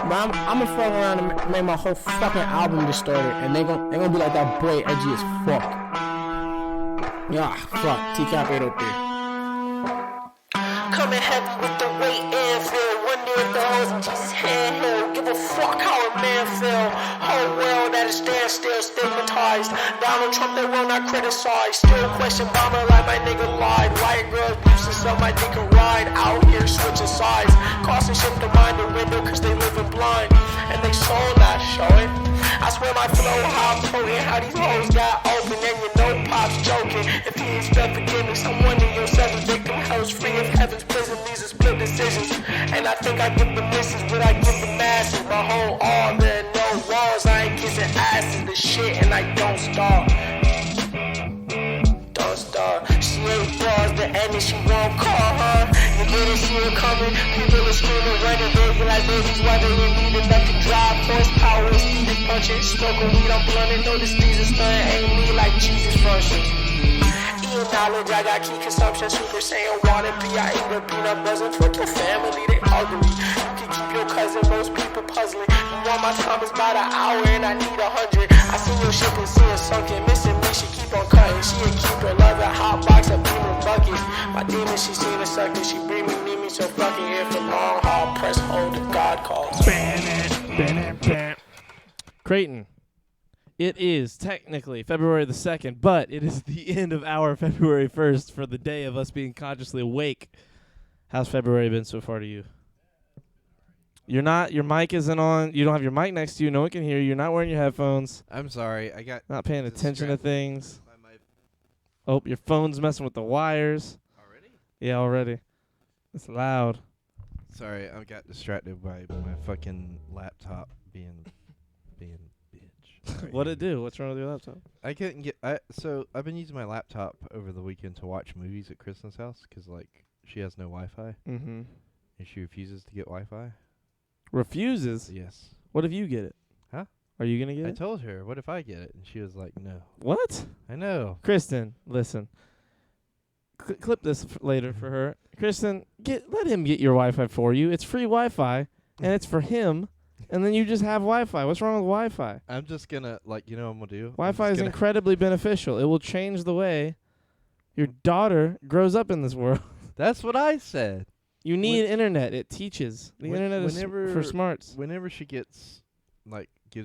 But I'm gonna fuck around and make my whole fucking album distorted, and they gonna be like that boy edgy as fuck. Yeah, fuck. TCAP 803. Coming heavy with the weight and feel. One day if the hoes in Jesus' handheld. Give a fuck how a man feel. Whole world at a standstill, stigmatized. Donald Trump, they will not criticize. Still question Obama like my nigga lied. White girls used to sell my dick a ride. Out here switching sides. Costing shit to mind the window cause they living blind. And they soul not showing. I swear my flow how I'm potent. How these hoes got open and you know Pop's joking. If he expect forgiveness, I'm wondering yourself a victim. Hell's free of heaven's prison. These are split decisions. And I think I give the misses what I give the masses. My whole all there are no walls. I ain't kissing asses. The shit and I don't stop. Don't stop. She ain't bars the end and she won't call her. You didn't see it coming. People are screaming, running, baby like babies. Why they didn't need enough to drive horsepower. Steven punching, smoking weed, I'm blunting. Notice these is stunning. Ain't me like Jesus function. Eating knowledge, I got key consumption. Super Saiyan water, I eat a peanut butter. Twitter family, they ugly. You can keep your cousin, most people puzzling. You want my time is about an hour and I need 100. I see your ship and see it sunken. Missing me, she keep on cutting. She a keeper, love a hot box, a beamer bucket. My demon, she seen a sucker. She bring me, need me, so fucking here for long haul. Press hold to God calls. Creighton. It is technically February the 2nd, but it is the end of our February 1st for the day of us being consciously awake. How's February been so far to you? Your mic isn't on. You don't have your mic next to you. No one can hear you. You're not wearing your headphones. I'm sorry. I got not paying attention to things. by my Oh, your phone's messing with the wires. already. Yeah, already. It's loud. Sorry, I got distracted by my fucking laptop being bitch. What'd it do? What's wrong with your laptop? I couldn't get. So I've been using my laptop over the weekend to watch movies at Kristen's house because like she has no Wi-Fi Mm-hmm. and she refuses to get Wi-Fi. Refuses? Yes. What if you get it? Huh? Are you going to get I it? told her, what if I get it? And she was like, no. What? I know. Kristen, listen. Clip this later for her. Kristen, let him get your Wi-Fi for you. It's free Wi-Fi, and it's for him, and then you just have Wi-Fi. What's wrong with Wi-Fi? I'm just gonna what I'm gonna do? Wi-Fi is incredibly beneficial. It will change the way your daughter grows up in this world. That's what I said. You need internet. It teaches. The internet is for smarts. Whenever she gives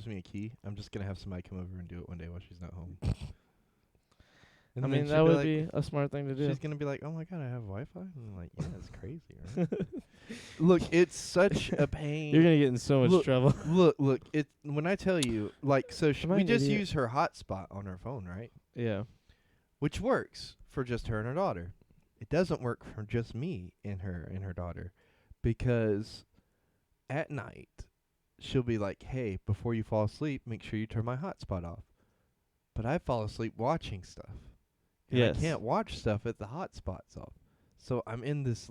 me a key, I'm just gonna have somebody come over and do it one day while she's not home. And I then mean, she'll that would like, be a smart thing to do. She's gonna be like, "Oh my god, I have Wi-Fi." And I'm like, "Yeah, it's crazy, right?" Look, it's such a pain. You're gonna get in so much trouble. Look. It when I tell you, so Am I we an just idiot? use her hotspot on her phone, right? Yeah. Which works for just her and her daughter. It doesn't work for just me and her daughter, because at night she'll be like, "Hey, before you fall asleep, make sure you turn my hotspot off." But I fall asleep watching stuff. And Yes. I can't watch stuff if the hotspot's off. So I'm in this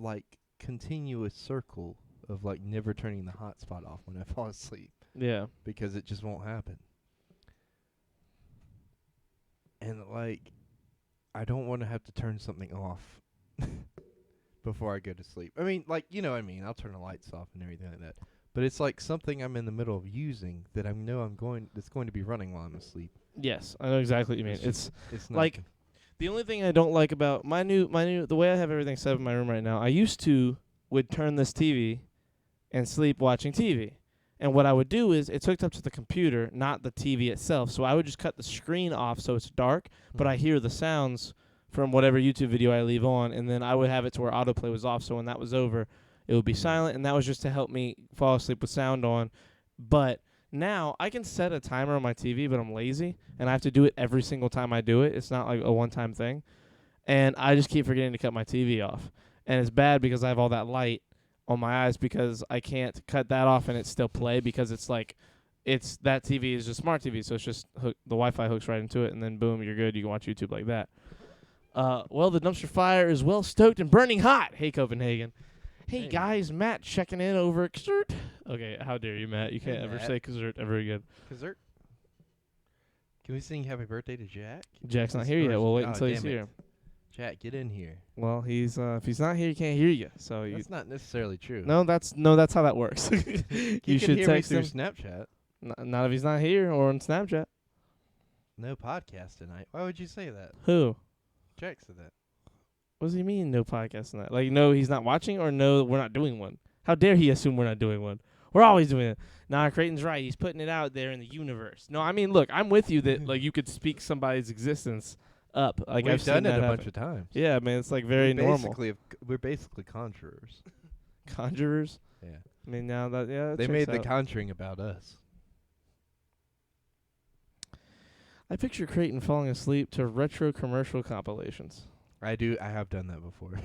continuous circle of never turning the hotspot off when I fall asleep Yeah. because it just won't happen. And I don't want to have to turn something off before I go to sleep. I mean, you know what I mean. I'll turn the lights off and everything like that. But it's something I'm in the middle of using that I know that's going to be running while I'm asleep. Yes, I know exactly what you mean. It's not like the only thing I don't like about my new the way I have everything set up in my room right now. I used to would turn this TV and sleep watching TV. And what I would do is it's hooked up to the computer, not the TV itself. So I would just cut the screen off so it's dark, but I hear the sounds from whatever YouTube video I leave on, and then I would have it to where autoplay was off, so when that was over, it would be silent, and that was just to help me fall asleep with sound on. But now I can set a timer on my TV, but I'm lazy, and I have to do it every single time I do it. It's not like a one-time thing. And I just keep forgetting to cut my TV off. And it's bad because I have all that light on my eyes because I can't cut that off and it still play because it's that TV is just smart TV, so it's just the Wi-Fi hooks right into it, and then boom, you're good. You can watch YouTube like that. Well, the dumpster fire is well stoked and burning hot. Hey, Copenhagen. Hey, guys, Matt checking in over at Kazert. Okay, how dare you, Matt? You can't ever say Kazert ever again. Kazert? Can we sing Happy Birthday to Jack? Jack's not here yet. We'll wait until he's here. Chat, get in here. Well, he's if he's not here, he can't hear you. So you. That's not necessarily true. That's how that works. you you can should hear text me him. through Snapchat. Not if he's not here or on Snapchat. No podcast tonight. Why would you say that? Who? Jack said that. What does he mean, no podcast tonight? Like, no, he's not watching, or no, we're not doing one? How dare he assume we're not doing one? We're always doing it. Nah, Creighton's right. He's putting it out there in the universe. No, I mean, look, I'm with you that, like, you could speak somebody's existence up. Like, We've I've seen done it that a happen. bunch of times. Yeah, man, it's, like, very normal. We're basically conjurers. Conjurers? Yeah. I mean, now that, yeah, They checks made the out. conjuring about us. I picture Creighton falling asleep to retro commercial compilations. I have done that before.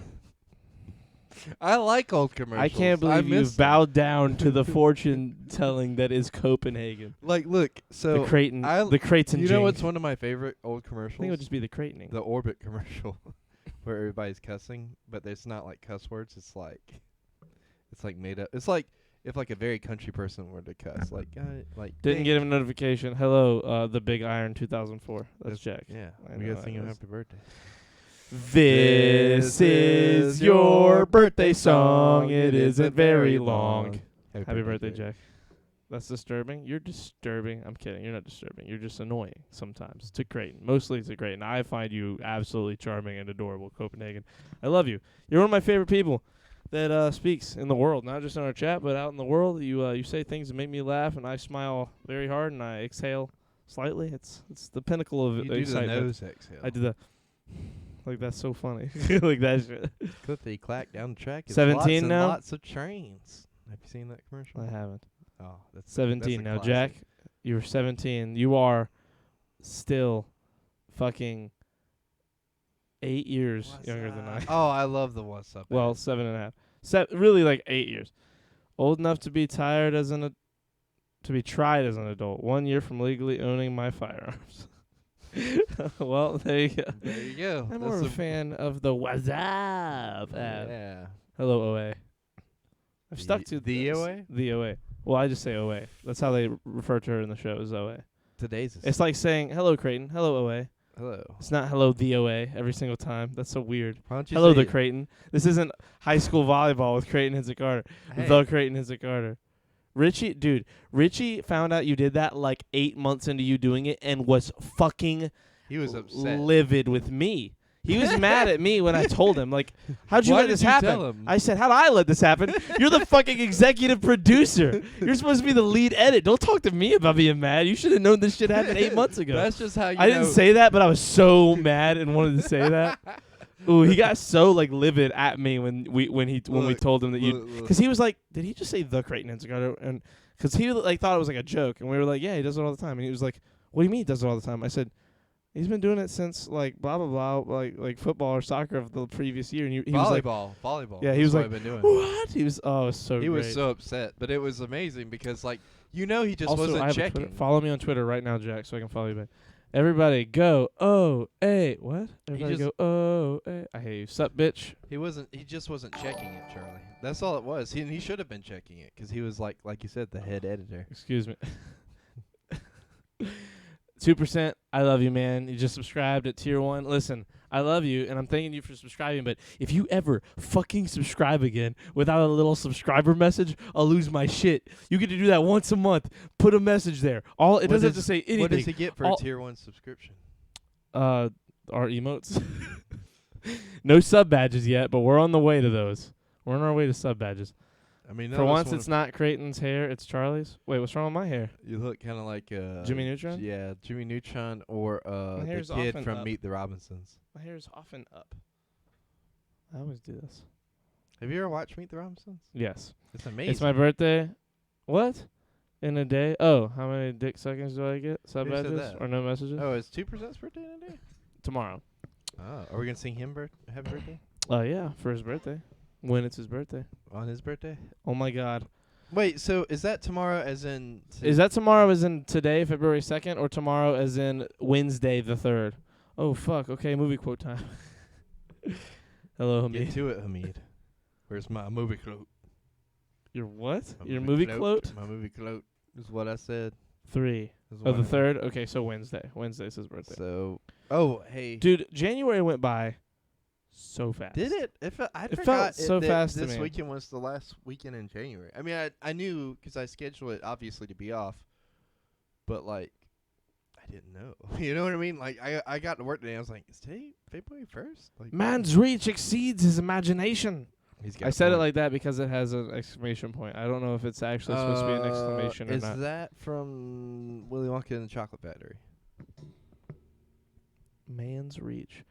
I like old commercials. I can't believe miss you've them. bowed down to the fortune telling that is Copenhagen. Like, look, so The Creighton, the Creighton. you know what's one of my favorite old I commercials? think it would just be the Creightening. The Orbit commercial, where everybody's cussing, but it's not like cuss words. It's like made up. It's like if like a very country person were to cuss, like Didn't get him a notification. Hello, the Big Iron 2004. That's Jack. Yeah, I we know gotta sing him that is. happy birthday. This is your birthday song. It isn't very long. Happy birthday, Jack. That's disturbing. You're disturbing. I'm kidding. You're not disturbing. You're just annoying sometimes to Creighton. Mostly to Creighton. I find you absolutely charming and adorable, Copenhagen. I love you. You're one of my favorite people that speaks in the world, not just in our chat, but out in the world. You say things that make me laugh, and I smile very hard, and I exhale slightly. It's the pinnacle of You do the excitement. nose exhale. I do the like that's so funny. Like that shit. Clippity clack down the track. It's 17 lots and now? Lots of trains. Have you seen that commercial? I haven't. Oh, that's 17 that's a now, Jack. classic. You're 17. You are still fucking 8 years What's younger than I. up? Oh, I love the what's up. Well, ad. 7.5. Really like 8 years. Old enough to be tried as an adult. 1 year from legally owning my firearms. Well, there you go. There you go. I'm more of a fan of the what's up ad. Yeah. Hello, OA. I've stuck to the this. OA? The OA. Well, I just say OA. That's how they refer to her in the show, is OA. Today's. It's like saying, hello, Creighton. Hello, OA. hello. It's not hello, the OA, every single time. That's so weird. Why don't you Hello, say the it? Creighton. This isn't high school volleyball with Creighton Hinsett Carter. Hey. The Creighton Hinsett Carter. Richie found out you did that like 8 months into you doing it and was fucking He was upset. livid with me. He was mad at me when I told him, like, how'd you Why let did this you happen? tell him? I said, how'd I let this happen? You're the fucking executive producer. You're supposed to be the lead edit. Don't talk to me about being mad. You should have known this shit happened 8 months ago. That's just how you I didn't say that, but I was so mad and wanted to say that. Ooh, he got so like livid at me when we told him that you, because he was like, did he just say the Creighton Hinsett Carter? And because he like thought it was like a joke, and we were like, yeah, he does it all the time. And he was like, what do you mean he does it all the time? I said, he's been doing it since like blah blah blah, like football or soccer of the previous year. And he was like, volleyball. Yeah, he That's was what like, I've been doing. what? He was it was so He was great. so upset, but it was amazing because like he just Also, I wasn't have a checking. Twitter. Follow me on Twitter right now, Jack, so I can follow you back. Everybody go, oh, hey, what? Everybody just- go, oh, hey. I hate you. Sup, bitch. He just wasn't checking it, Charlie. That's all it was. He should have been checking it because he was like you said, the head editor. Excuse me. 2%, I love you, man. You just subscribed at tier 1. Listen, I love you, and I'm thanking you for subscribing, but if you ever fucking subscribe again without a little subscriber message, I'll lose my shit. You get to do that once a month. Put a message there. It doesn't have to say anything. What does he get for All- a tier 1 subscription? Our emotes. No sub badges yet, but we're on the way to those. We're on our way to sub badges. I mean, For once, it's not Creighton's hair, it's Charlie's. Wait, what's wrong with my hair? You look kind of like Jimmy Neutron? Yeah, Jimmy Neutron or My the hair's kid often from up. Meet the Robinsons. My hair is often up. I always do this. Have you ever watched Meet the Robinsons? Yes. It's amazing. It's my birthday. What? In a day? Oh, how many dick seconds do I get? Sub Who said badges that? or no messages? Oh, it's 2%'s birthday today? Tomorrow. Oh, are we gonna sing him happy birthday Yeah, for his birthday. When it's his birthday. on his birthday? Oh my God. Wait, so is that tomorrow? As in? Is that tomorrow as in today, February 2nd, or tomorrow as in Wednesday the 3rd? Oh, fuck. Okay, movie quote time. Hello, Get Hamid. to it, Hamid. Where's my movie quote? Your what? My Your movie quote? My movie quote is what I said. 3. Is Oh, what the I- 3rd? Okay, so Wednesday. Wednesday's his birthday. So, oh, hey. Dude, January went by so fast. Did it? I It forgot felt so that fast to this me. weekend was the last weekend in January. I mean, I knew because I scheduled it obviously to be off, but like I didn't know. You know what I mean? Like I got to work today. I was like, is today February 1st? Like Man's reach exceeds his imagination. he's got I a said it point. like that because it has an exclamation point. I don't know if it's actually supposed to be an exclamation or is not. that from Willy Wonka and the Chocolate Factory? Man's reach.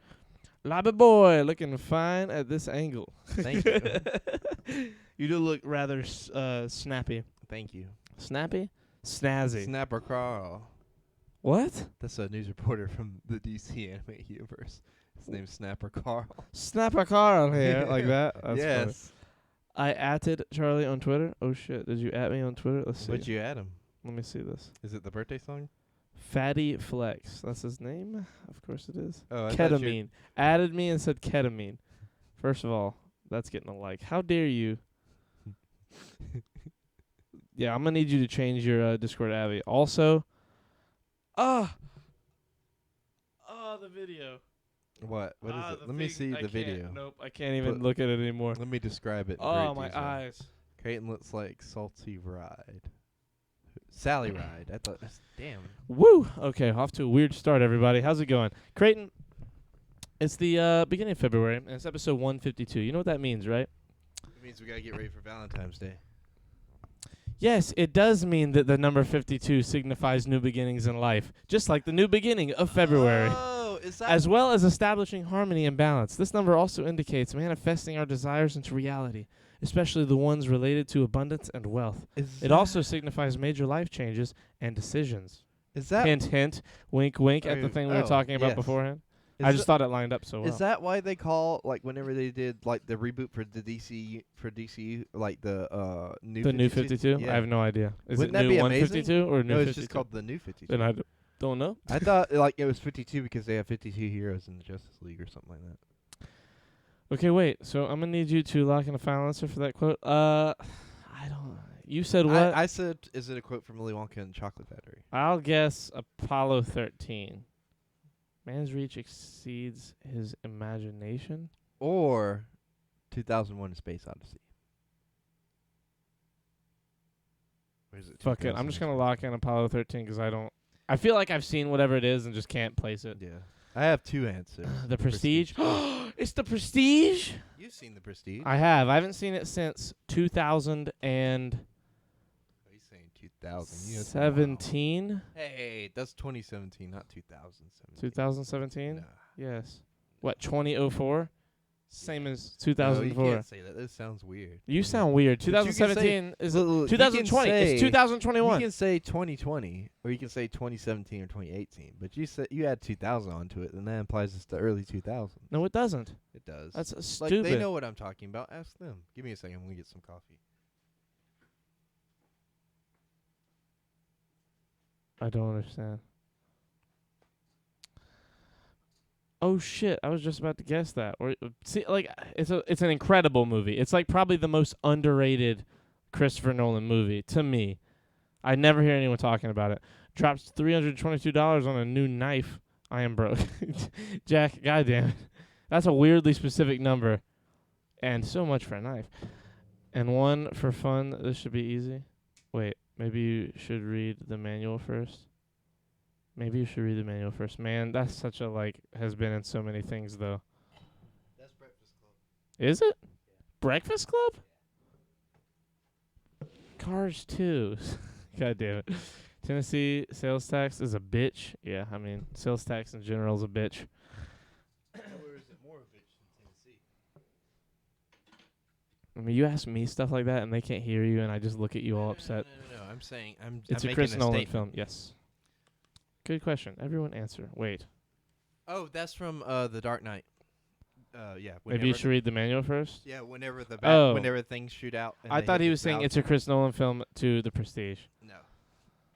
Lobby boy looking fine at this angle. Thank you. You do look rather snappy. Thank you. Snappy? Snazzy. Snapper Carl. What? That's a news reporter from the DC animated universe. His name's Snapper Carl. Snapper Carl here, like that. That's yes. funny. I atted Charlie on Twitter. Oh shit! Did you at me on Twitter? Let's see. But you add him. Let me see this. Is it the birthday song? Fatty Flex. That's his name. Of course it is. Oh, I thought you- Ketamine. Added me and said ketamine. First of all, that's getting a like. How dare you? Yeah, I'm gonna need you to change your Discord, Abby. Also, the video. What? What is it? the Let me thing- see I the can't- video. Nope, I can't even But- look at it anymore. Let me describe it. in Oh great my detail. eyes. Creighton looks like Salty Ride. Sally Ride. I thought. Damn. Woo! Okay, off to a weird start, everybody. How's it going? Creighton, it's the beginning of February, and it's episode 152. You know what that means, right? It means we gotta get ready for Valentine's Day. Yes, it does mean that the number 52 signifies new beginnings in life, just like the new beginning of February. Oh, is that? As well as establishing harmony and balance. This number also indicates manifesting our desires into reality, especially the ones related to abundance and wealth. It also signifies major life changes and decisions. is that Hint, hint, wink, wink at the Oh, thing we were talking about yes. beforehand. is I just that- thought it lined up so well. Is that why they call like whenever they did like the reboot for the DC like the new the new 52? Yeah. I have no idea. Is Wouldn't it that new be 152 or new no, 52? it's just called the new 52. Then I don't know. I thought like it was 52 because they have 52 heroes in the Justice League or something like that. Okay, wait. So I'm gonna need you to lock in a final answer for that quote. I don't. You said what? I said, is it a quote from Willy Wonka and the Chocolate Factory? I'll guess Apollo 13. Man's reach exceeds his imagination. Or 2001: A Space Odyssey? Or is it Fuck it. I'm just 2000? gonna lock in Apollo 13 because I don't. I feel like I've seen whatever it is and just can't place it. Yeah, I have two answers. The Prestige. It's The Prestige. You've seen The Prestige? I have. I haven't seen it since 2017. He's saying 2000. You know, it's a while. 17. Hey, that's 2017, not 2017. 2017. Nah. Yes. What? 2004. Same as No, you 2004. can't say that. This sounds weird. You sound weird. But you can say- 2017 is Look, you can 2020. It's say- 2021. You can say 2020, or you can say 2017 or 2018. But you said you add 2000 onto it, and that implies it's the early 2000s. No, it doesn't. It does. That's like stupid. they know what I'm talking about. Ask them. Give me a second. I'm gonna get some coffee. I don't understand. Oh shit! I was just about to guess that. Or see, like it's an incredible movie. It's like probably the most underrated Christopher Nolan movie to me. I never hear anyone talking about it. Drops $322 on a new knife. I am broke. Jack, goddamn it. That's a weirdly specific number. And so much for a knife. And one for fun. This should be easy. Wait, maybe you should read the manual first. Maybe you should read the manual first. Man, that's such a, like, has been in so many things, though. That's Breakfast Club. Is it? Breakfast Club? Cars 2. God damn it. Tennessee sales tax is a bitch. Yeah, I mean, sales tax in general is a bitch. Where is it more of it in Tennessee? I mean, you ask me stuff like that, and they can't hear you, and I just look at you all No, upset. No. I'm saying I'm. It's I'm a Chris making Nolan statement. film, yes. Good question. Everyone answer. Wait. Oh, that's from The Dark Knight. Yeah. Maybe you should read the manual first? Yeah, whenever whenever things shoot out. and I they thought hit he the was saying clouds. it's a Chris Nolan film to The Prestige. No,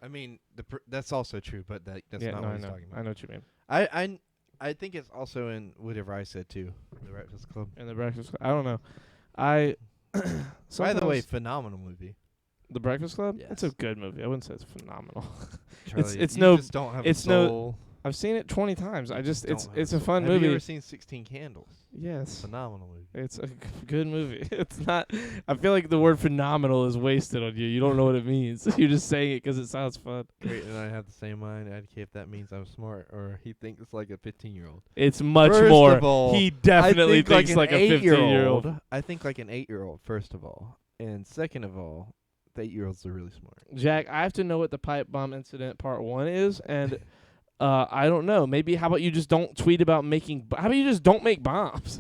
I mean that's also true, but that's yeah, not no, what I he's know. talking I about. know what you mean. I think it's also in whatever I said too. The Breakfast Club. In The Breakfast Club. I don't know. I. By the sometimes- way, phenomenal movie. The Breakfast Club? It's a Yes. good movie. I wouldn't say it's phenomenal. Charlie, it's you no- just don't have it's a no- soul. I've seen it 20 times. It's Don't have it's a so- fun Have movie. you ever seen 16 Candles? Yes. Phenomenal movie. It's a good movie. It's not. I feel like the word phenomenal is wasted on you. You don't know what it means. You're just saying it 'cause it sounds fun. Great, and I have the same mind. I'd care if that means I'm smart or he thinks it's like a 15-year-old. It's much First more. of all, He definitely thinks an like a 15-year-old. I think like an 8-year-old, first of all. And second of all, the 8-year-olds are really smart. Jack, I have to know what the pipe bomb incident part 1 is, and I don't know. Maybe how about you just don't tweet about making. How about you just don't make bombs?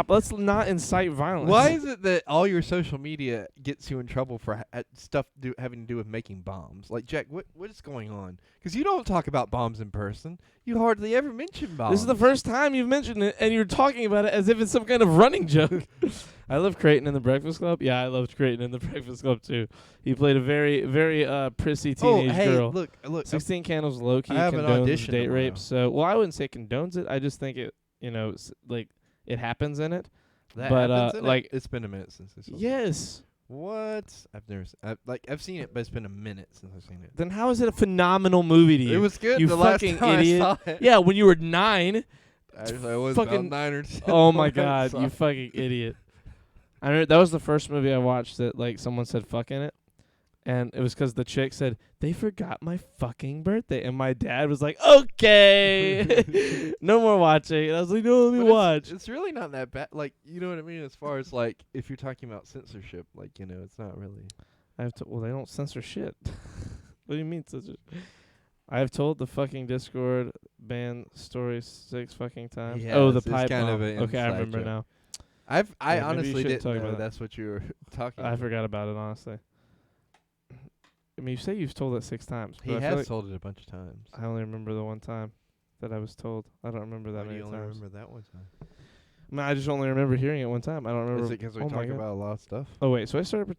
Let's not incite violence. Why is it that all your social media gets you in trouble for stuff having to do with making bombs? Like, Jack, what is going on? Because you don't talk about bombs in person. You hardly ever mention bombs. This is the first time you've mentioned it, and you're talking about it as if it's some kind of running joke. I love Creighton in the Breakfast Club. Yeah, I loved Creighton in the Breakfast Club too. He played a very, very prissy teenage girl. Look. 16 Candles low key I have an condones audition date tomorrow. rape. So, well, I wouldn't say condones it. I just think it, like it happens in it. That but, happens in like- it? It's been a minute since I saw it. Yes. What? I've never. I've seen it, but it's been a minute since I've seen it. Then how is it a phenomenal movie to you? It was good. You the last fucking time idiot. I saw it. Yeah, when you were 9. I was fucking- about 9 or 10. Oh my when I god, saw you it. fucking idiot. I remember that was the first movie I watched that like someone said fuck in it. And it was 'cause the chick said, "They forgot my fucking birthday." And my dad was like, "Okay." No more watching. And I was like, "No, let me But watch." It's really not that bad. Like, you know what I mean? As far as like, if you're talking about censorship, like, it's not really. Well, they don't censor shit. What do you mean censor? I've told the fucking Discord band story 6 fucking times. Yeah, Oh, the it's pipe kind of bomb. an Okay, I inside remember joke. now. I Yeah, maybe you honestly shouldn't didn't talk know about that. that's what you were talking I about. forgot about it, honestly. I mean, you say you've told it 6 times. He but I feel has like told it a bunch of times. I only remember the one time that I was told. I don't remember that Why do many you only times. remember that one time? I mean, I just only remember hearing it one time. I don't remember. Is it because we oh my talk God. about a lot of stuff? Oh wait, so I started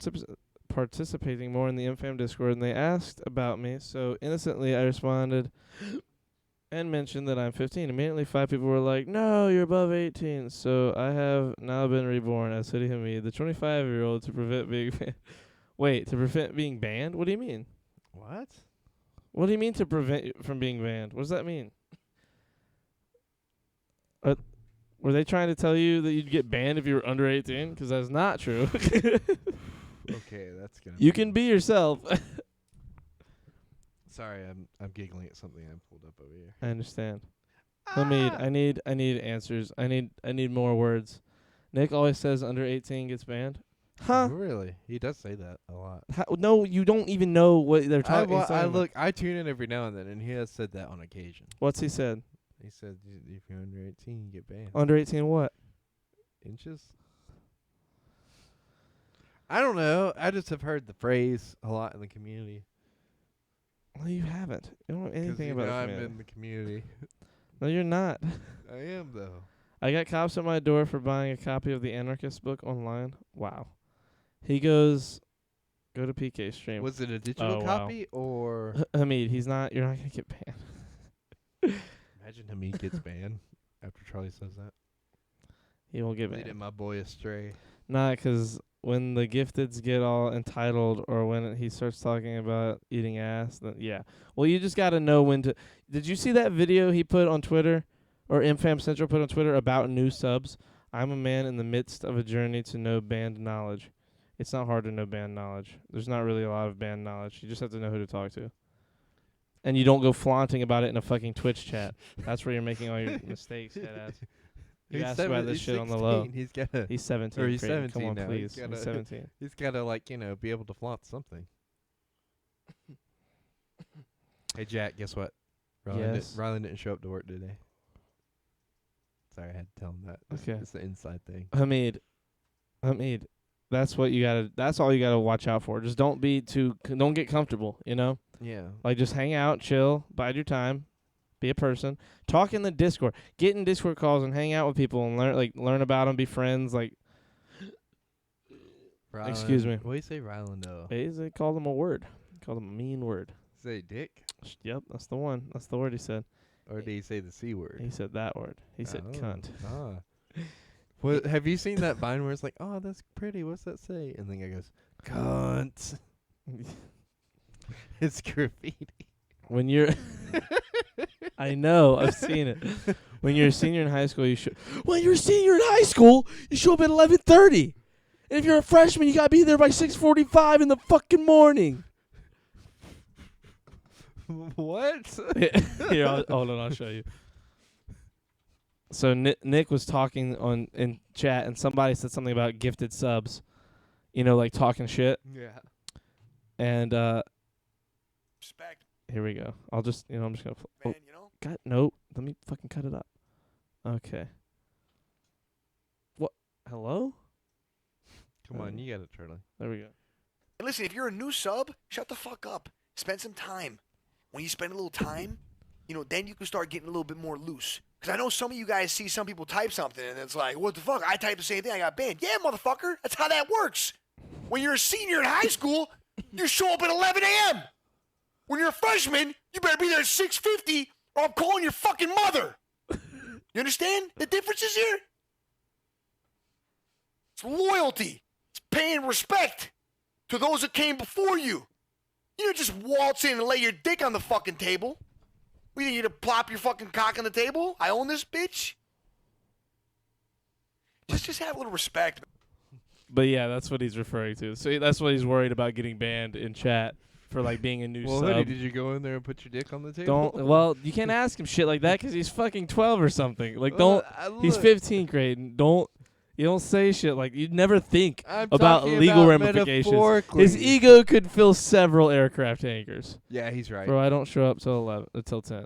participating more in the MFAM Discord, and they asked about me. So innocently, I responded and mentioned that I'm 15. Immediately, 5 people were like, "No, you're above 18." So I have now been reborn as Hoodie Hamid, the 25-year-old, to prevent being to prevent being banned. What do you mean? What? What do you mean to prevent you from being banned? What does that mean? Were they trying to tell you that you'd get banned if you were under 18? 'Cause that's not true. Okay, that's gonna. You can be yourself. Sorry, I'm giggling at something I pulled up over here. I understand. Hamid, I need answers. I need more words. Nick always says under 18 gets banned. Huh? Really? He does say that a lot. No, you don't even know what they're talking about. I tune in every now and then, and he has said that on occasion. What's he said? He said if you're under 18, you get banned. Under 18 what? Inches? I don't know. I just have heard the phrase a lot in the community. Well, you haven't. You don't know 'Cause anything you about know the I'm community. in the community. No, you're not. I am, though. I got cops at my door for buying a copy of the Anarchist book online. Wow. He goes, go to PK stream. Was it a digital Oh, wow. copy or... Hamid, you're not going to get banned. Imagine Hamid gets banned after Charlie says that. He won't get Leading banned. my boy astray. Nah, 'cause when the gifteds get all entitled or when he starts talking about eating ass, then yeah. Well, you just got to know when to... Did you see that video he put on Twitter, or MFAM Central put on Twitter about new subs? I'm a man in the midst of a journey to know band knowledge. It's not hard to know band knowledge. There's not really a lot of band knowledge. You just have to know who to talk to. And you don't go flaunting about it in a fucking Twitch chat. That's where you're making all your mistakes, headass. You asked about this shit on the low. He's gotta, He's 17. Or he's Creighton. 17 Come on, now. please. He's He's gotta- 17. he's gotta be able to flaunt something. Hey Jack, guess what? Yes. Rylan didn't show up to work today. Sorry, I had to tell him that. Okay. It's the inside thing. Hamid, that's what you gotta. That's all you gotta watch out for. Just don't don't get comfortable. You know, Yeah. like just hang out, chill, bide your time, be a person, talk in the Discord, get in Discord calls and hang out with people and learn about them, be friends. Like, Rylan, Excuse me. What do you say, Rylan? Though? they call them a word, call them a mean word. Say dick, Yep, that's the one. That's the word he said. or did he say the c word? He said that word. He said Oh, cunt. Ah. What, have you seen that Vine where it's like, oh, that's pretty. What's that say? And then the guy goes, cunt. It's graffiti. When you're I know. I've seen it. When you're a senior in high school, when you're a senior in high school, you show up at 11:30. And if you're a freshman, you gotta be there by 6:45 in the fucking morning. What? Here, hold on, I'll show you. So Nick was talking in chat, and somebody said something about gifted subs. You know, like talking shit. Yeah. And Respect, here we go. I'm just gonna. man. You know. God, no. Let me fucking cut it up. Okay. What? Hello? Come on, you got it, Charlie. There we go. And listen, if you're a new sub, shut the fuck up. Spend some time. When you spend a little time, you know, then you can start getting a little bit more loose. Because I know some of you guys see some people type something, and it's like, what the fuck? I type the same thing. I got banned. Yeah, motherfucker. That's how that works. When you're a senior in high school, you show up at 11 a.m. When you're a freshman, you better be there at 6:50, or I'm calling your fucking mother. You understand the differences here? It's loyalty. It's paying respect to those that came before you. You don't just waltz in and lay your dick on the fucking table. We think you're to plop your fucking cock on the table? I own this bitch. Just have a little respect. But yeah, that's what he's referring to. So that's what he's worried about getting banned in chat for like being a new Well, sub. Hoodie, did you go in there and put your dick on the table? Well, you can't ask him shit like that because he's fucking 12 or something. Like, Well, he's look, 15, Creighton. You don't say shit like you'd never think I'm about talking legal about ramifications. metaphorically. His ego could fill several aircraft hangars. Yeah, he's right. Bro, I don't show up till 10.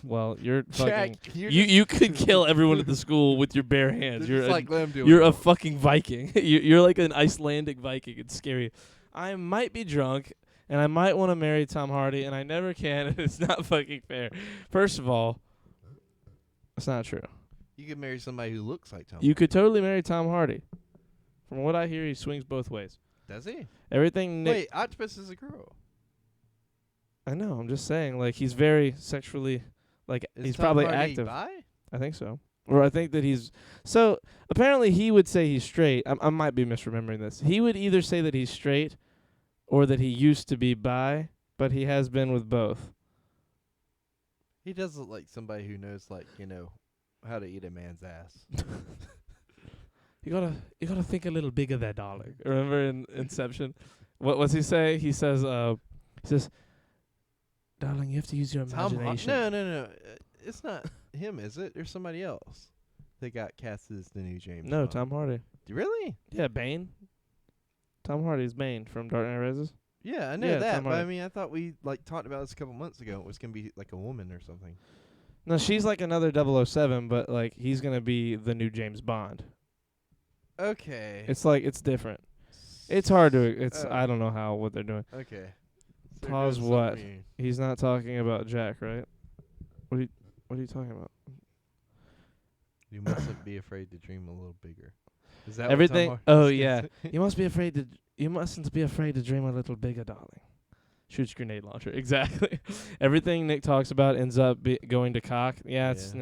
Well, you're fucking. Jack, you're You could kill everyone at the school with your bare hands. just like them doing You're it. a fucking Viking. You're like an Icelandic Viking. It's scary. I might be drunk, and I might want to marry Tom Hardy, and I never can, and it's not fucking fair. First of all, it's not true. You could marry somebody who looks like Tom. You could totally marry Tom Hardy. From what I hear, he swings both ways. Does he? Everything Nick... Wait, Octopus is a girl. I know, I'm just saying, like, he's very sexually... Like, Is he's Tom probably Hardy active. bi? I think so. Or I think that he's... So, apparently he would say he's straight. I might be misremembering this. He would either say that he's straight or that he used to be bi, but he has been with both. He does look like somebody who knows, like, you know, how to eat a man's ass. You gotta think a little bigger there, darling. Remember in Inception? What does he say? He says, darling, you have to use your imagination. No. It's not him, is it? There's somebody else. They got cast as the new James No, Bond. Tom Hardy. Really? Yeah, Bane. Tom Hardy's Bane from Dark Knight Rises. Yeah, I know Yeah, that, Tom but I Hardy. mean, I thought we like talked about this a couple months ago. It was gonna be like a woman or something. No, she's like another 007, but like he's gonna be the new James Bond. Okay. It's like it's different. It's hard to. It's Oh. I don't know what they're doing. Okay. So Pause there's what? something- He's not talking about Jack, right? What are you talking about? You mustn't be afraid to dream a little bigger. Is that Everything. What Tom Oh Hardy's yeah. gonna say? You mustn't be afraid to dream a little bigger, darling. Shoots grenade launcher. Exactly. Everything Nick talks about ends up going to cock. Yeah, it's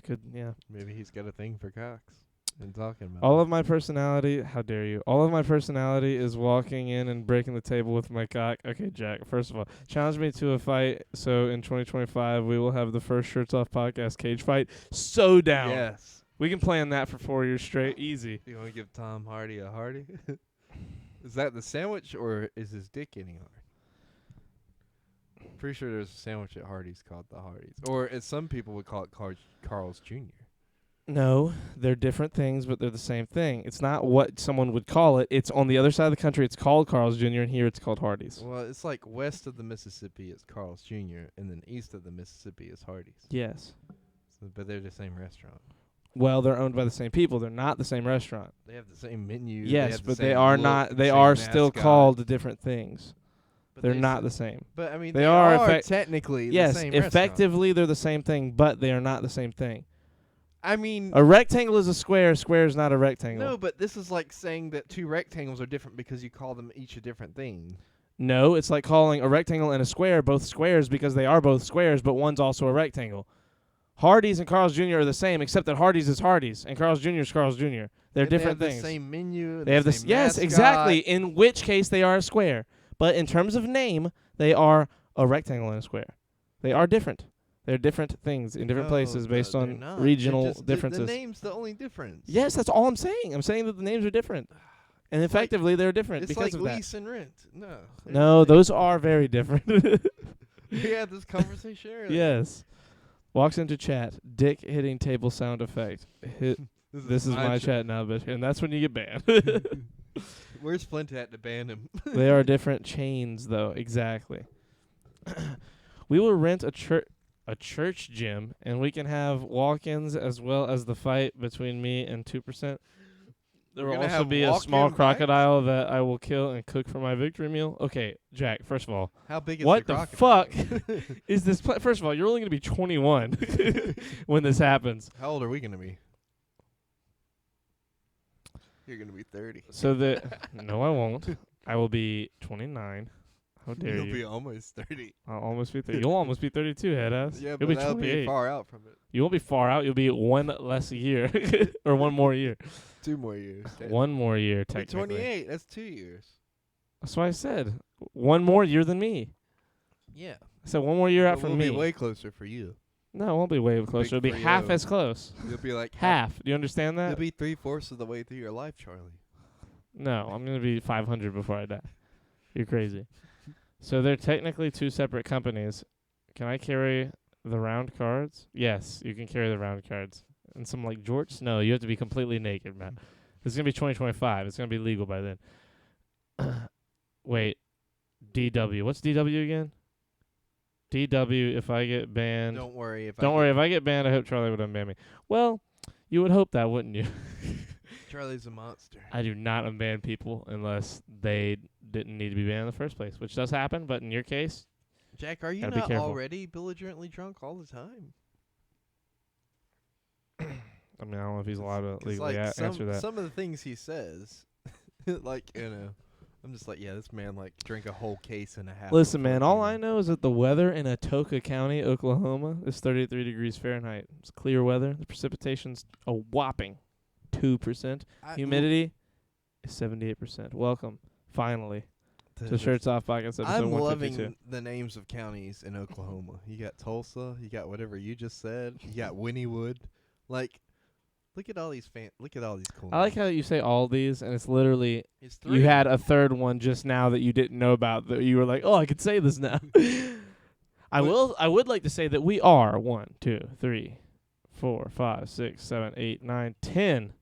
good. Yeah. Maybe he's got a thing for cocks. And talking about All it. of my personality, how dare you? All of my personality is walking in and breaking the table with my cock. Okay, Jack, first of all, challenge me to a fight. So in 2025, we will have the first Shirts Off podcast cage fight. So down. Yes. We can plan that for 4 years straight. Easy. You want to give Tom Hardy a Hardy? Is that the sandwich or is his dick getting hard? Pretty sure there's a sandwich at Hardee's called the Hardee's. Or as some people would call it Carl's Jr. No, they're different things, but they're the same thing. It's not what someone would call it. It's on the other side of the country. It's called Carl's Jr., and here it's called Hardee's. Well, it's like west of the Mississippi it's Carl's Jr., and then east of the Mississippi is Hardee's. Yes. So, but they're the same restaurant. Well, they're owned by the same people. They're not the same restaurant. They have the same menu. Yes, have the but same they are look, not. They same are still mascot. called different things. But They're they not s- the same. But I mean, They they are are effect- technically Yes, the same restaurant. effectively they're the same thing, but they are not the same thing. I mean, A rectangle is a square. A square is not a rectangle. no, but this is like saying that two rectangles are different because you call them each a different thing. No, it's like calling a rectangle and a square both squares because they are both squares, but one's also a rectangle. Hardee's and Carl's Jr. are the same, except that Hardee's is Hardee's and Carl's Jr. is Carl's Jr. They're And different they have things. The same menu. They have the same yes, mascot. exactly. In which case they are a square, but in terms of name, they are a rectangle and a square. They are different. They're different things in different No, places based they're on not. They're regional just- differences. The name's the only difference. Yes, that's all I'm saying. I'm saying that the names are different. And It's like- effectively, they're different It's because like of that. lease and rent. No. they're No, not. those are very different. We had this conversation earlier. Yes. Walks into chat. Dick hitting table sound effect. Hit. This is my chat now, bitch. And that's when you get banned. Where's Flint at to ban him? They are different chains, though. Exactly. We will rent a church gym, and we can have walk-ins as well as the fight between me and 2%. There We're will gonna also have be a small walk-in fights? crocodile that I will kill and cook for my victory meal. Okay, Jack, first of all, How big is what the the crocodile? fuck is this? First of all, you're only going to be 21 when this happens. How old are we gonna be? You're gonna be 30. So no, I won't. I will be 29. How dare You'll you? be almost 30. I'll almost be 30. You'll almost be 32, head ass. Yeah, You'll but be that'll 28. be far out from it. You won't be far out. You'll be one less year or one more year. 2 more years. One more year, I'll be technically. 28. That's 2 years. That's what I said. One more year than me. Yeah. I said one more year out But from we'll me. be way closer for you. No, it won't be way closer. It'll be half 3-0. as close. You'll be like Half. Do you understand You'll that? be 3/4 of the way through your life, Charlie. No, I'm going to be 500 before I die. You're crazy. So they're technically 2 separate companies. Can I carry the round cards? Yes, you can carry the round cards. And some like jorts? No, you have to be completely naked, man. This is going to be 2025. It's going to be legal by then. Wait. DW. What's DW again? DW, if I get banned. Don't worry if Don't worry, if I get banned, I hope Charlie would unban me. Well, you would hope that, wouldn't you? Charlie's a monster. I do not unban people unless they didn't need to be banned in the first place, which does happen, but in your case, Jack, are you Gotta be not careful. already belligerently drunk all the time? I mean, I don't know if he's allowed to 'Cause, legally like, answer that. Some of the things he says, like, I'm just like, yeah, this man like drank a whole case and a half. Listen, before man, he all came I in. know is that the weather in Atoka County, Oklahoma, is 33 degrees Fahrenheit. It's clear weather. The precipitation's a whopping 2%. Humidity is 78%. Welcome, finally, to Shirts Off Podcast episode I'm 152. loving the names of counties in Oklahoma. You got Tulsa. You got whatever you just said. You got Wynnewood. Like, look at all these cool. I like names. how you say all these, and it's literally It's 3. you had a third one just now that you didn't know about. That you were like, oh, I could say this now. I would like to say that we are 1, 2, 3, 4, 5, 6, 7, 8, 9, 10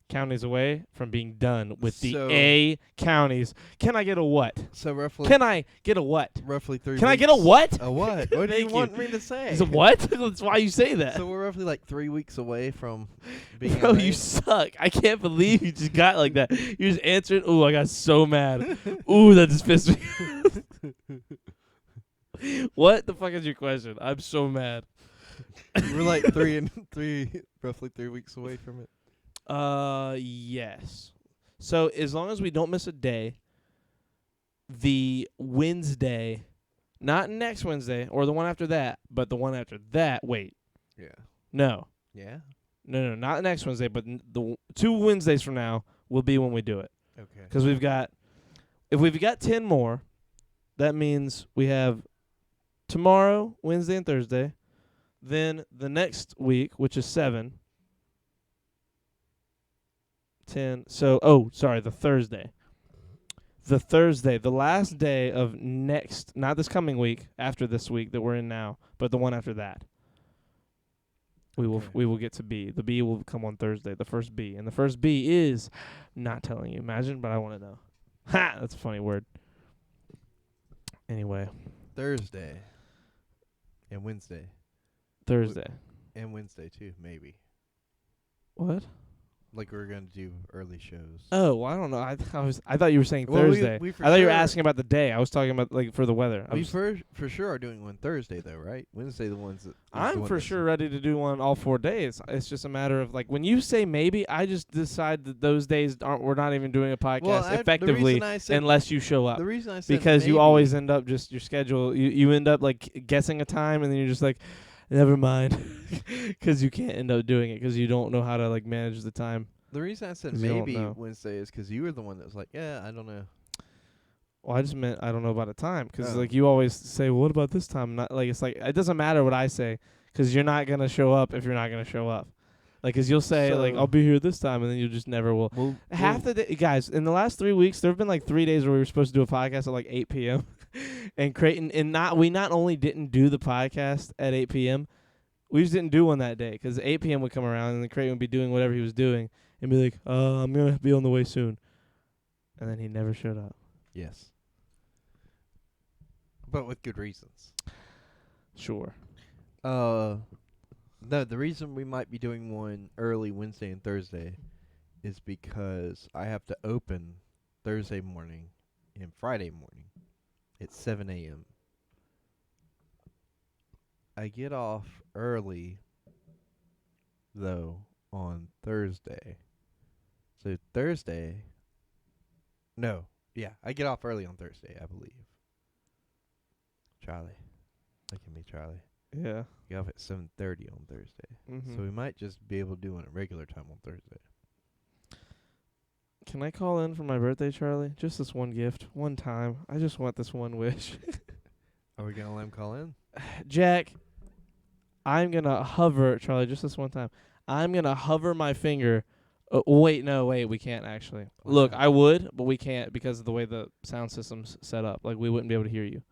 counties away from being done with So- the A counties. Can I get a what? So roughly. Can I get a what? Roughly 3. Can I get a weeks- what? A what? What do you Thank you. want me to say? Is it what? That's why you say that. So we're roughly like 3 weeks away from being. Bro, LA. you suck. I can't believe you just got like that. You just answered. Ooh, I got so mad. Ooh, that just pissed me. What the fuck is your question? I'm so mad. We're like roughly 3 weeks away from it. Yes. So as long as we don't miss a day, the Wednesday, not next Wednesday or the one after that, but the one after that. Wait, Yeah. no, Yeah. no, not next Wednesday, but the 2 Wednesdays from now will be when we do it. Okay. Because if we've got 10 more, that means we have tomorrow, Wednesday and Thursday, then the next week, which is 7, 10. So, the Thursday. The last day of next, not this coming week, after this week that we're in now, but the one after that. We will get to B. The B will come on Thursday, the first B. And the first B is not telling you. Imagine, but I want to know. Ha! That's a funny word. Anyway, Thursday. And Wednesday. Thursday. And Wednesday too, maybe. What? Like we're gonna do early shows. Oh, well, I don't know. I thought you were saying Well, we- Thursday. we for I thought you were sure- asking about the day. I was talking about like for the weather. We for sure are doing one Thursday though, right? Wednesday the ones that. is the I'm one for that's- sure ready to do one all 4 days. It's just a matter of like when you say maybe, I just decide that those days we're not even doing a podcast Well, the effectively reason I said, unless you show up. the reason I said Because you maybe- always end up just your schedule. You end up like guessing a time and then you're just like, never mind, because you can't end up doing it because you don't know how to like manage the time. The reason I said 'Cause you don't maybe know. Wednesday is because you were the one that was like, yeah, I don't know. Well, I just meant I don't know about a time, 'cause Oh. like you always say, well, what about this time? Not like it's like it doesn't matter what I say, 'cause you're not gonna show up if you're not gonna show up. Like, 'cause you'll say like So- I'll be here this time, and then you just never will. Half the day, guys, in the last 3 weeks, there have been like 3 days where we were supposed to do a podcast at like 8 p.m. and Creighton we not only didn't do the podcast at 8 p.m. We just didn't do one that day, 'cause 8 p.m. would come around and then Creighton would be doing whatever he was doing and be like, I'm gonna be on the way soon, and then he never showed up. Yes. But with good reasons. Sure. No, the reason we might be doing one early Wednesday and Thursday is because I have to open Thursday morning and Friday morning at 7 a.m. I get off early, though, on Thursday. So Thursday... No. Yeah, I get off early on Thursday, I believe. Charlie. Look at me, Charlie. Yeah. Get off at 7:30 on Thursday. Mm-hmm. So we might just be able to do it at regular time on Thursday. Can I call in for my birthday, Charlie? Just this one gift, one time. I just want this one wish. Are we gonna let him call in? Jack, I'm gonna hover, Charlie, just this one time. I'm gonna hover my finger. Wait, we can't actually. Why Look, not? I would, but we can't because of the way the sound system's set up. Like, we wouldn't be able to hear you.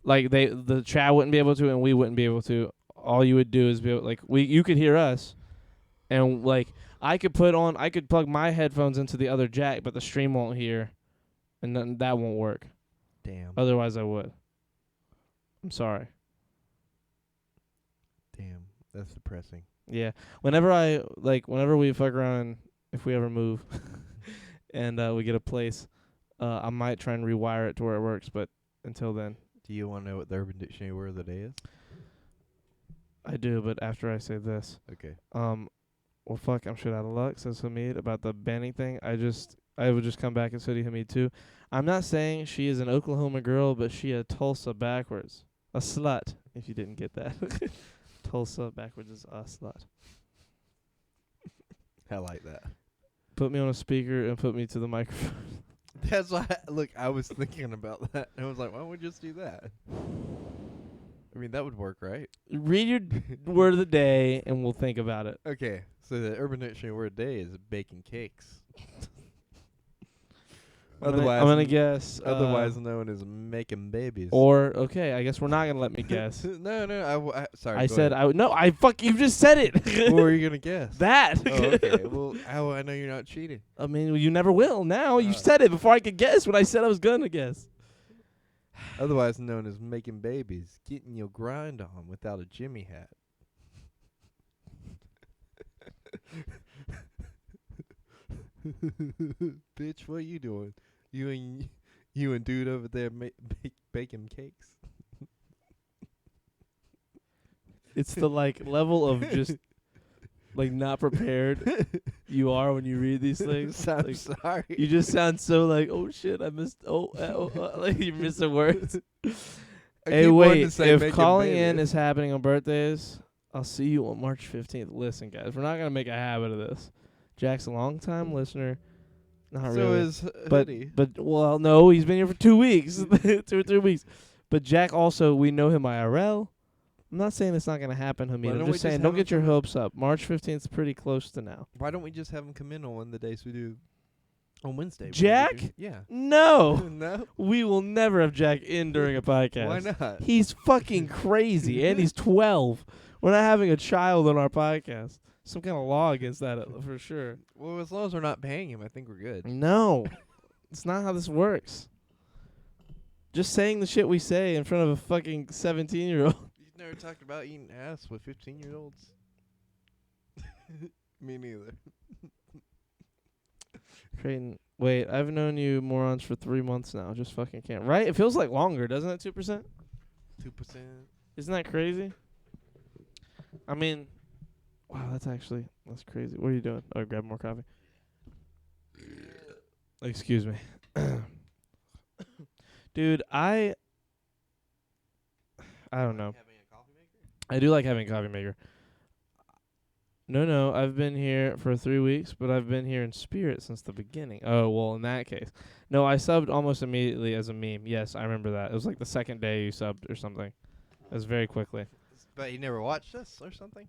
Like, the chat wouldn't be able to, and we wouldn't be able to. All you would do is you could hear us, and like I could plug my headphones into the other jack, but the stream won't hear, and then that won't work. Damn. Otherwise, I would. I'm sorry. Damn. That's depressing. Yeah. Whenever we fuck around, if we ever move, and we get a place, I might try and rewire it to where it works. But until then, Do you want to know what the Urban Dictionary word of the day is? I do. But after I say this, Okay. well, fuck, I'm shit out of luck, says Hamid, about the banning thing. I would just come back and say Hamid too. I'm not saying she is an Oklahoma girl, but she a Tulsa backwards. A slut, if you didn't get that. Tulsa backwards is a slut. I like that. Put me on a speaker and put me to the microphone. That's why. Look, I was thinking about that. I was like, why don't we just do that? I mean, that would work, right? Read your word of the day, and we'll think about it. Okay. So the Urban Dictionary word of the day is baking cakes. I'm gonna guess. Otherwise known as making babies. Or okay, I guess we're not gonna let me guess. No. Sorry. I go said ahead. you just said it. What were you gonna guess? That. Oh, okay. Well, how I know you're not cheating? I mean, you never will. Now you Uh. said it before I could guess what I said I was gonna guess. Otherwise known as making babies, getting your grind on without a Jimmy hat. Bitch, what you doing? You and dude over there baking cakes. It's the level of just not prepared you are when you read these things. I'm Like, sorry. you just sound so oh shit, I missed like you're missing words. I Hey, keep wanting wait, to say if making calling in babies. is happening on birthdays, I'll see you on March 15th. Listen, guys, we're not going to make a habit of this. Jack's a long-time listener. Not so really. is but, Hoodie. well, no, he's been here for 2 weeks. 2 or 3 weeks. But Jack also, we know him IRL. I'm not saying it's not going to happen, Hamid. Why I'm don't we just just saying, have don't get him your hopes up. March 15th is pretty close to now. Why don't we just have him come in on one of the days we do on Wednesday? when we Jack? do- Yeah. No. No? We will never have Jack in during a podcast. Why not? He's fucking crazy, and he's 12. We're not having a child on our podcast. Some kind of law against that for sure. Well, as long as we're not paying him, I think we're good. No, it's not how this works. Just saying the shit we say in front of a fucking 17-year-old. You've never talked about eating ass with 15-year-olds? Me neither. Creighton, wait, I've known you morons for 3 months now. Just fucking can't. Right? It feels like longer, doesn't it? 2%? 2%. Isn't that crazy? I mean, wow, that's crazy. What are you doing? Oh, grab more coffee. Excuse me. Dude, I don't know. I do like having a coffee maker. No, I've been here for 3 weeks, but I've been here in spirit since the beginning. Oh, well, in that case. No, I subbed almost immediately as a meme. Yes, I remember that. It was like the second day you subbed or something. It was very quickly. But he never watched us or something?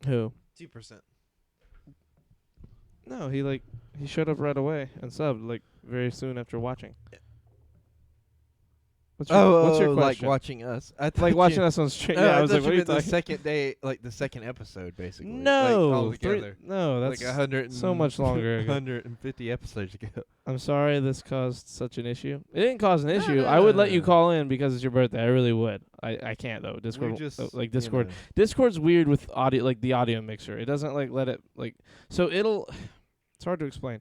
Who? 2%. No, he showed up right away and subbed like very soon after watching. What's your like question? watching us. I Like thought watching you, us on stream. Oh, Yeah, I was like, thought what are you meant the talking? second day, like the second episode, basically. No, like, all together. no, that's like 100 so much longer ago. 150 episodes ago. I'm sorry this caused such an issue. It didn't cause an issue. no, I would no, let you no. call in because it's your birthday. I really would. I can't though. Discord, We just Discord. You know. Discord's weird with audio, like the audio mixer. It doesn't like let it like. So it'll. It's hard to explain.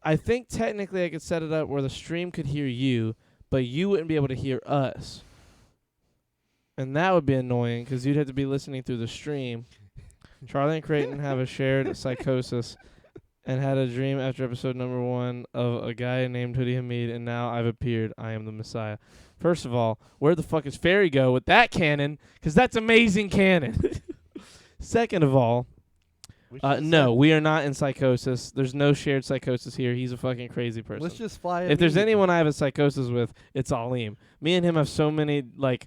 I think technically I could set it up where the stream could hear you, but you wouldn't be able to hear us. And that would be annoying because you'd have to be listening through the stream. Charlie and Creighton have a shared psychosis and had a dream after episode number 1 of a guy named Hoodie Hamid, and now I've appeared. I am the Messiah. First of all, where the fuck is Fairy go with that canon? Because that's amazing canon. Second of all, We should no, set- we are not in psychosis. There's no shared psychosis here. He's a fucking crazy person. Let's just fly. If there's Hamid. anyone I have a psychosis with, it's Aleem. Me and him have so many like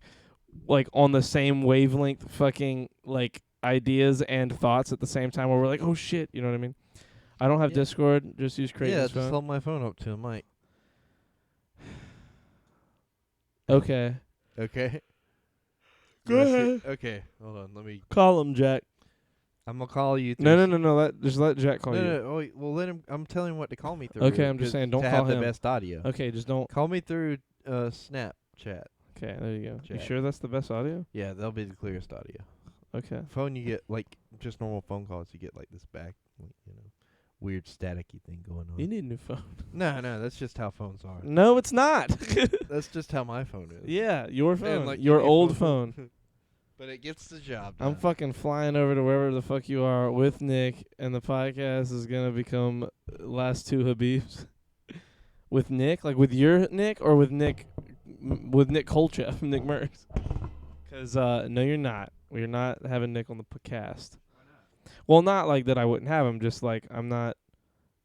on the same wavelength fucking like ideas and thoughts at the same time where we're like, oh shit, you know what I mean? I don't have Yeah. Discord. Just use Creighton's Yeah, just phone. hold my phone up to a mic. Okay. Okay. Go You wanna ahead. see- Okay, hold on. Let me. Call him, Jack. I'm gonna call you. No. Just let Jack call No, you. no. Oh, wait, well, let him. I'm telling him what to call me through. Okay, I'm just 'cause saying, don't to call have him. the best audio. Okay, just don't. Call me through Snapchat. Okay, there you go. You Jack. sure that's the best audio? Yeah, that'll be the clearest audio. Okay. Phone, you get like just normal phone calls. You get like this back, like, weird staticky thing going on. You need a new phone. No, that's just how phones are. No, it's not. That's just how my phone is. Yeah, your phone. And, like, your any old phone. But it gets the job done. I'm fucking flying over to wherever the fuck you are with Nick, and the podcast is gonna become Last Two Habibs. With Nick, like with your Nick, or with Nick, with Nick Kolchev, Nick Merckx. 'Cause no, you're not. We're not having Nick on the podcast. Well, not like that. I wouldn't have him. Just like I'm not.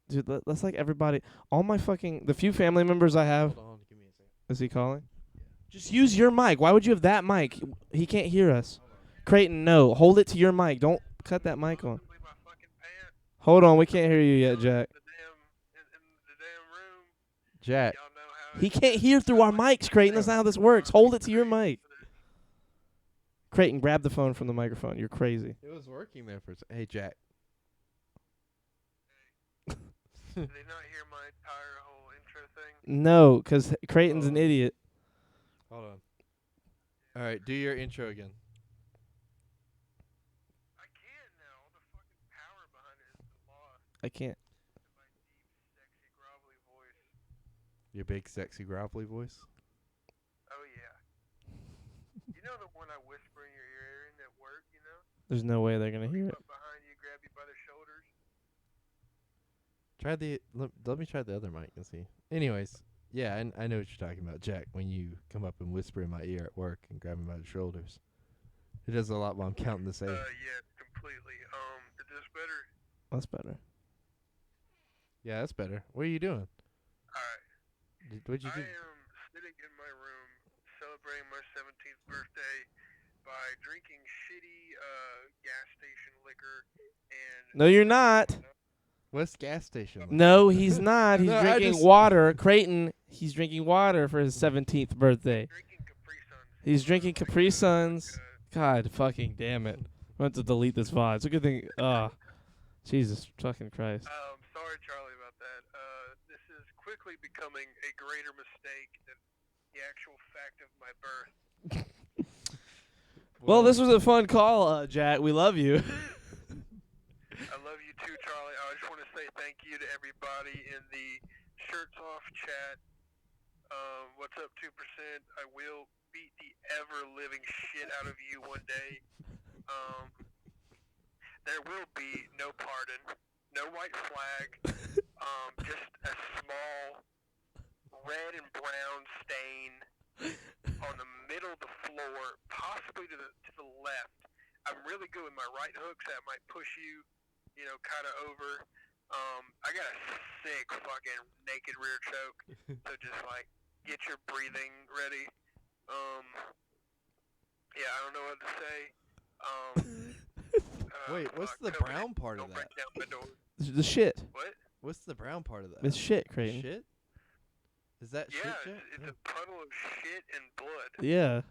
Dude, that's like everybody. All my fucking the few family members I have. Hold on, give me a second. Is he calling? Just use your mic. Why would you have that mic? He can't hear us. Creighton, no. Hold it to your mic. Don't cut that mic on. Hold on. We can't hear you yet, Jack. Jack. He can't hear through our mics, Creighton. That's not how this works. Hold it to your mic. Creighton, grab the phone from the microphone. You're crazy. It was working there for a second. Hey, Jack. Did they not hear my entire whole intro thing? No, because Creighton's an idiot. Hold on. All right, do your intro again. I can't now. All the fucking power behind it is lost. I can't. My deep, sexy, grovelly voice. Your big, sexy, grovelly voice. Oh yeah. You know the one I whisper in your ear in at work, you know? There's no way they're going to hear Creep it. up behind you, grab you by the shoulders. Try the. Let me try the other mic and see. Anyways, yeah, I know what you're talking about, Jack. When you come up and whisper in my ear at work and grab me by the shoulders, it does a lot while I'm counting the save. Yeah, completely. Is this better? That's better. Yeah, that's better. What are you doing? Alright. What'd you I do? am sitting in my room celebrating my 17th birthday by drinking shitty gas station liquor and No, you're not. What's gas station? like? No, he's not. He's No, I drinking just- water. Creighton, he's drinking water for his 17th birthday. drinking Capri Suns. He's drinking Capri Suns. Uh, God fucking damn it. I'm going to delete this VOD. It's a good thing. Jesus fucking Christ. sorry, Charlie, about that. This is quickly becoming a greater mistake than the actual fact of my birth. Well, this was a fun call, Jack. We love you. I love you too, Charlie. I just want to say thank you to everybody in the Shirts Off chat. What's up, 2%? I will beat the ever-living shit out of you one day. There will be no pardon, no white flag, just a small red and brown stain on the middle of the floor, possibly to the left I'm really good with my right hooks that might push you, kind of over. I got a sick fucking naked rear choke, so just like get your breathing ready. Yeah, I don't know what to say. Wait, what's the Covenant, brown part of don't that? break down my door. The shit. What? What's the brown part of that? It's shit, Creighton. Shit? Is that Yeah, shit, Jack? it's a puddle of shit and blood. Yeah.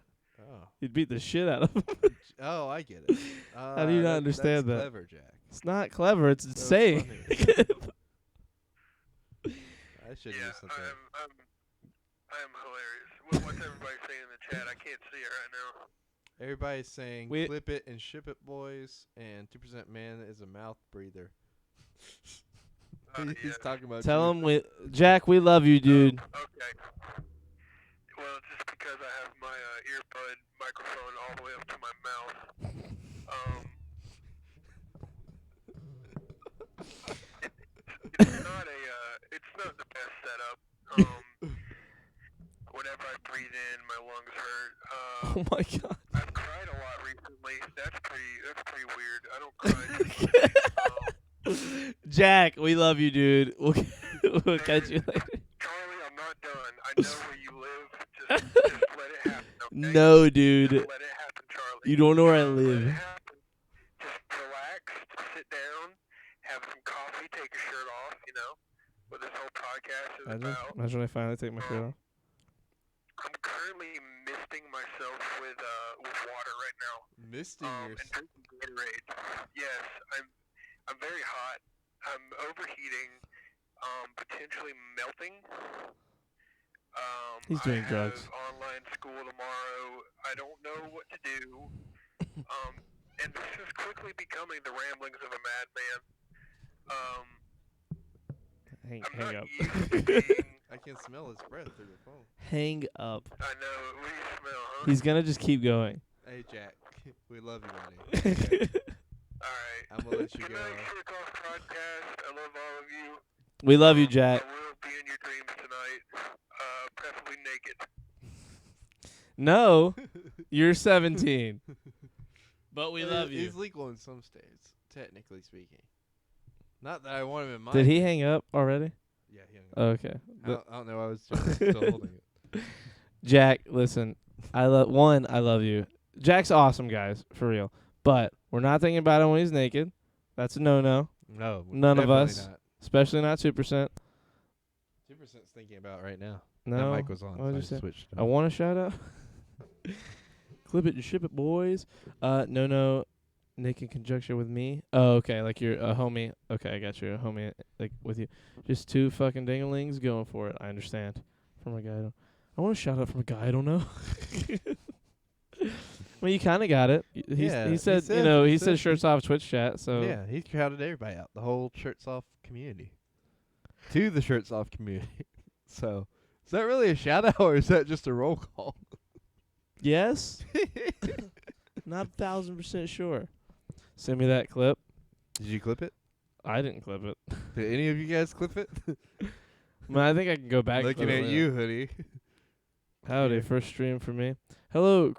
Oh. You'd beat the shit out of him. Oh, I get it. How do you not understand that's that? Clever, Jack. It's not clever. It's That was insane. funny. I should Yeah, use something. I'm hilarious. What's everybody saying in the chat? I can't see it right now. Everybody's saying We- clip it and ship it, boys. And 2% man is a mouth breather. He's Yeah. talking about Tell you. him Jack, we love you, dude. Okay. Well, it's just because I have my earbud microphone all the way up to my mouth. It's not the best setup. Whenever I breathe in, my lungs hurt. Oh my god. I've cried a lot recently. That's pretty weird. I don't cry too much. Jack, we love you, dude. We'll catch you later. Charlie, I'm not done. I know where you live. Just let it happen. Okay? No, dude. Just let it happen, Charlie. You don't know where I Let it live. happen. Just relax, sit down, have some coffee, take your shirt off, what this whole podcast is about. Imagine when I finally take my shirt off. I'm currently misting myself with water right now. Misting And drinking Gatorade. Yes, I'm very hot. I'm overheating, potentially melting. He's doing I drugs. have online school tomorrow. I don't know what to do. And this is quickly becoming the ramblings of a madman. Hang I'm not up. used to being. I can smell his breath through the phone. Hang up. I know. What do you smell, huh? He's gonna just keep going. Hey, Jack. We love you, buddy. Okay. All right. I'm going to let you Good go. night, Shirk Off Podcast. I love all of you. We love you, Jack. I will be in your dreams tonight, preferably naked. No, you're 17. But we love you. He's legal in some states, technically speaking. Not that I want him in mine. Did he hang up already? Yeah, he hung up. Okay. I don't know. I was still holding it. Jack, listen. I love you. Jack's awesome, guys, for real. But we're not thinking about him when he's naked. That's a no-no. No, None of definitely us. Not. Especially not 2%. 2%'s thinking about right now. No. That mic was on, What did you so I say? switched. I want a shout out. Clip it and ship it, boys. No, Nick in conjunction with me. Oh, okay, like you're a homie. Okay, I got you, a homie, like with you. Just two fucking dinglings going for it. I understand. From a guy I want a shout out from a guy I don't know. Well, you kind of got it. He said, he said shirts off Twitch chat. So Yeah, he crowded everybody out. The whole Shirts Off community. To the Shirts Off community. So, is that really a shout out or is that just a roll call? yes, not 1,000% sure. Send me that clip. Did you clip it? I didn't clip it. Did any of you guys clip it? I think I can go back. Looking at you, hoodie. Howdy, first stream for me. Hello,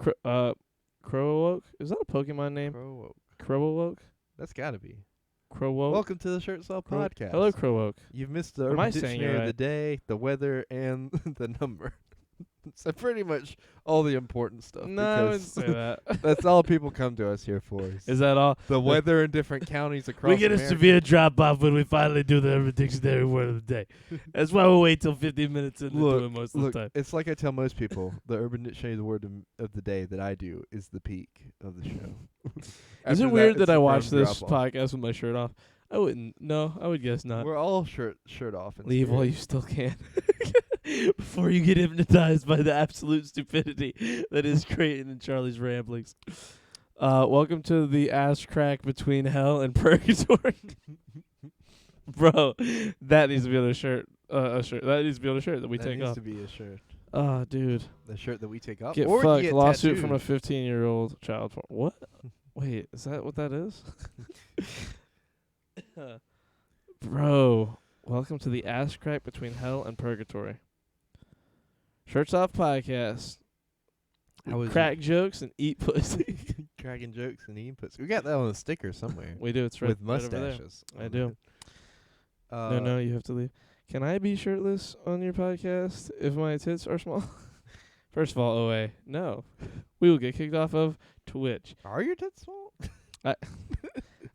Crowoke. Is that a Pokemon name? Crowoke? That's gotta be. Crowoke. Welcome to the Shirts Off podcast. Hello, Crowoke. You've missed the Am I Urban saying it Dictionary of right? the day, the weather, and the number. So pretty much all the important stuff. No, I wouldn't because say that. that's all people come to us here for. Is that all? the weather in different counties across We get a America. severe drop off when we finally do the Urban Dictionary word of the day. That's why we wait till 15 minutes into doing most of the time. It's like I tell most people, the Urban Dictionary, the word of the day that I do is the peak of the show. Is After it weird it's that I the watch firm this drop-off. podcast with my shirt off? I wouldn't. No, I would guess not. We're all shirt off. in Leave spirit. while you still can. Before you get hypnotized by the absolute stupidity that is Creighton and Charlie's ramblings. Welcome to the ass crack between hell and purgatory. Bro, that needs to be on a shirt. That needs to be on a shirt that we That take needs off. to be a shirt. Oh, dude. The shirt that we take off. Get or fucked. get Lawsuit from a tattooed. 15-year-old child. What? Wait, is that what that is? Bro, welcome to the ass crack between hell and purgatory. Shirts Off podcast. How was Crack jokes and eat pussy. cracking jokes and eating pussy. We got that on a sticker somewhere. We do. It's right, With right over there. mustaches. I on do. it. No, you have to leave. Can I be shirtless on your podcast if my tits are small? First of all, OA, no. We will get kicked off of Twitch. Are your tits small?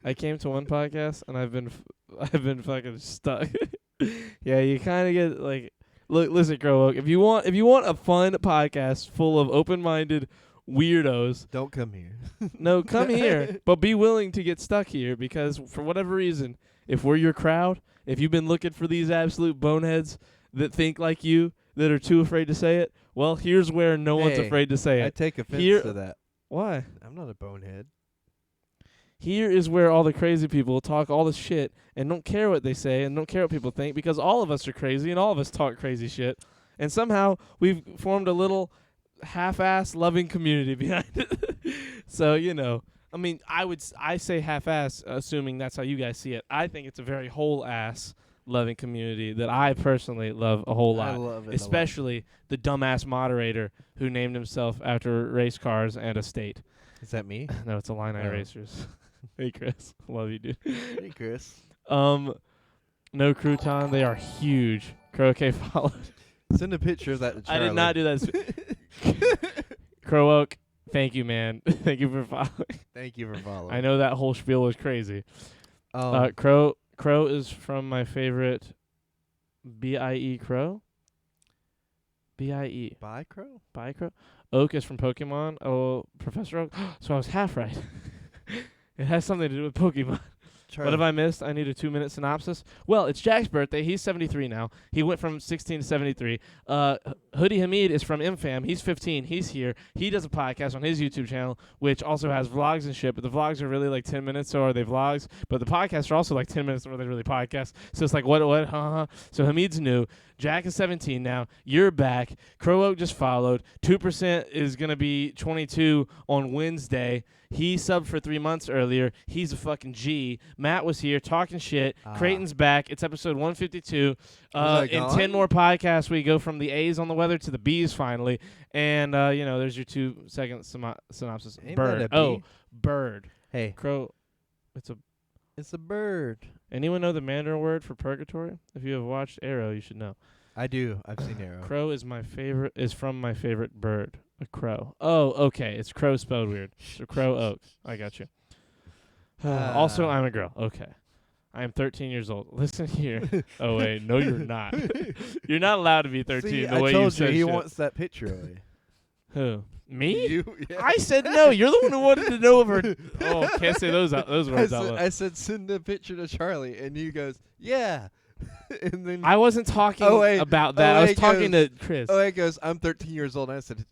I came to one podcast and I've been fucking stuck. Yeah, you kind of get like, look, listen, Crow Oak. If you want a fun podcast full of open-minded weirdos, Don't come here. no, come here, but be willing to get stuck here because for whatever reason, if we're your crowd, if you've been looking for these absolute boneheads that think like you, that are too afraid to say it, well, here's where no one's Hey, afraid to say I it. take offense Here- to that. Why? I'm not a bonehead. Here is where all the crazy people talk all the shit and don't care what they say and don't care what people think because all of us are crazy and all of us talk crazy shit. And somehow we've formed a little half-ass loving community behind it. So, I mean, I say half-ass assuming that's how you guys see it. I think it's a very whole-ass loving community that I personally love a whole lot. I love it. Especially the dumbass moderator who named himself after race cars and a state. Is that me? No, it's Illini Oh. Racers. Hey, Chris. Love you, dude. Hey, Chris. No crouton. They are huge. Croquet followed. Send a picture of that to I Charlie. did not do that. Crow Oak, thank you, man. Thank you for following. Thank you for following. I know that whole spiel was crazy. Um, Crow is from my favorite BIE Crow. BIE. Bye, Crow. Bye Crow. Oak is from Pokemon. Oh, Professor Oak. So I was half right. It has something to do with Pokemon. Charlie. What have I missed? I need a 2-minute synopsis. Well, it's Jack's birthday. He's 73 now. He went from 16 to 73. Hoodie Hamid is from MFAM. He's 15. He's here. He does a podcast on his YouTube channel, which also has vlogs and shit. But the vlogs are really like 10 minutes, so are they vlogs? But the podcasts are also like 10 minutes, or are they really podcasts? So it's like, what? So Hamid's new. Jack is 17 now. You're back. Crow Oak just followed. 2% is going to be 22 on Wednesday. He subbed for 3 months earlier. He's a fucking G. Matt was here talking shit. Creighton's back. It's episode 152. I In gone? 10 more podcasts, we go from the A's on the weather to the B's finally. And, there's your 2-second synopsis. Ain't Bird. that a Oh, bee? bird. Hey, Crow. it's a bird. Anyone know the Mandarin word for purgatory? If you have watched Arrow, you should know. I do. I've seen Arrow. Crow is from my favorite bird. A crow. Oh, okay. It's crow spelled weird. So Crow Oak. I got you. Also, I'm a girl. Okay. I am 13 years old. Listen here. Oh, wait. No, you're not. You're not allowed to be 13 See, the I way told you said he shit. wants that picture away. Who? Me? You? Yeah. I said no. You're the one who wanted to know over. Oh, can't say those words out loud. I said send a picture to Charlie, and you goes, yeah. And then I wasn't talking Oh, wait. about that. Oh, I was wait, talking to goes- Chris. he goes, I'm 13 years old. And I said,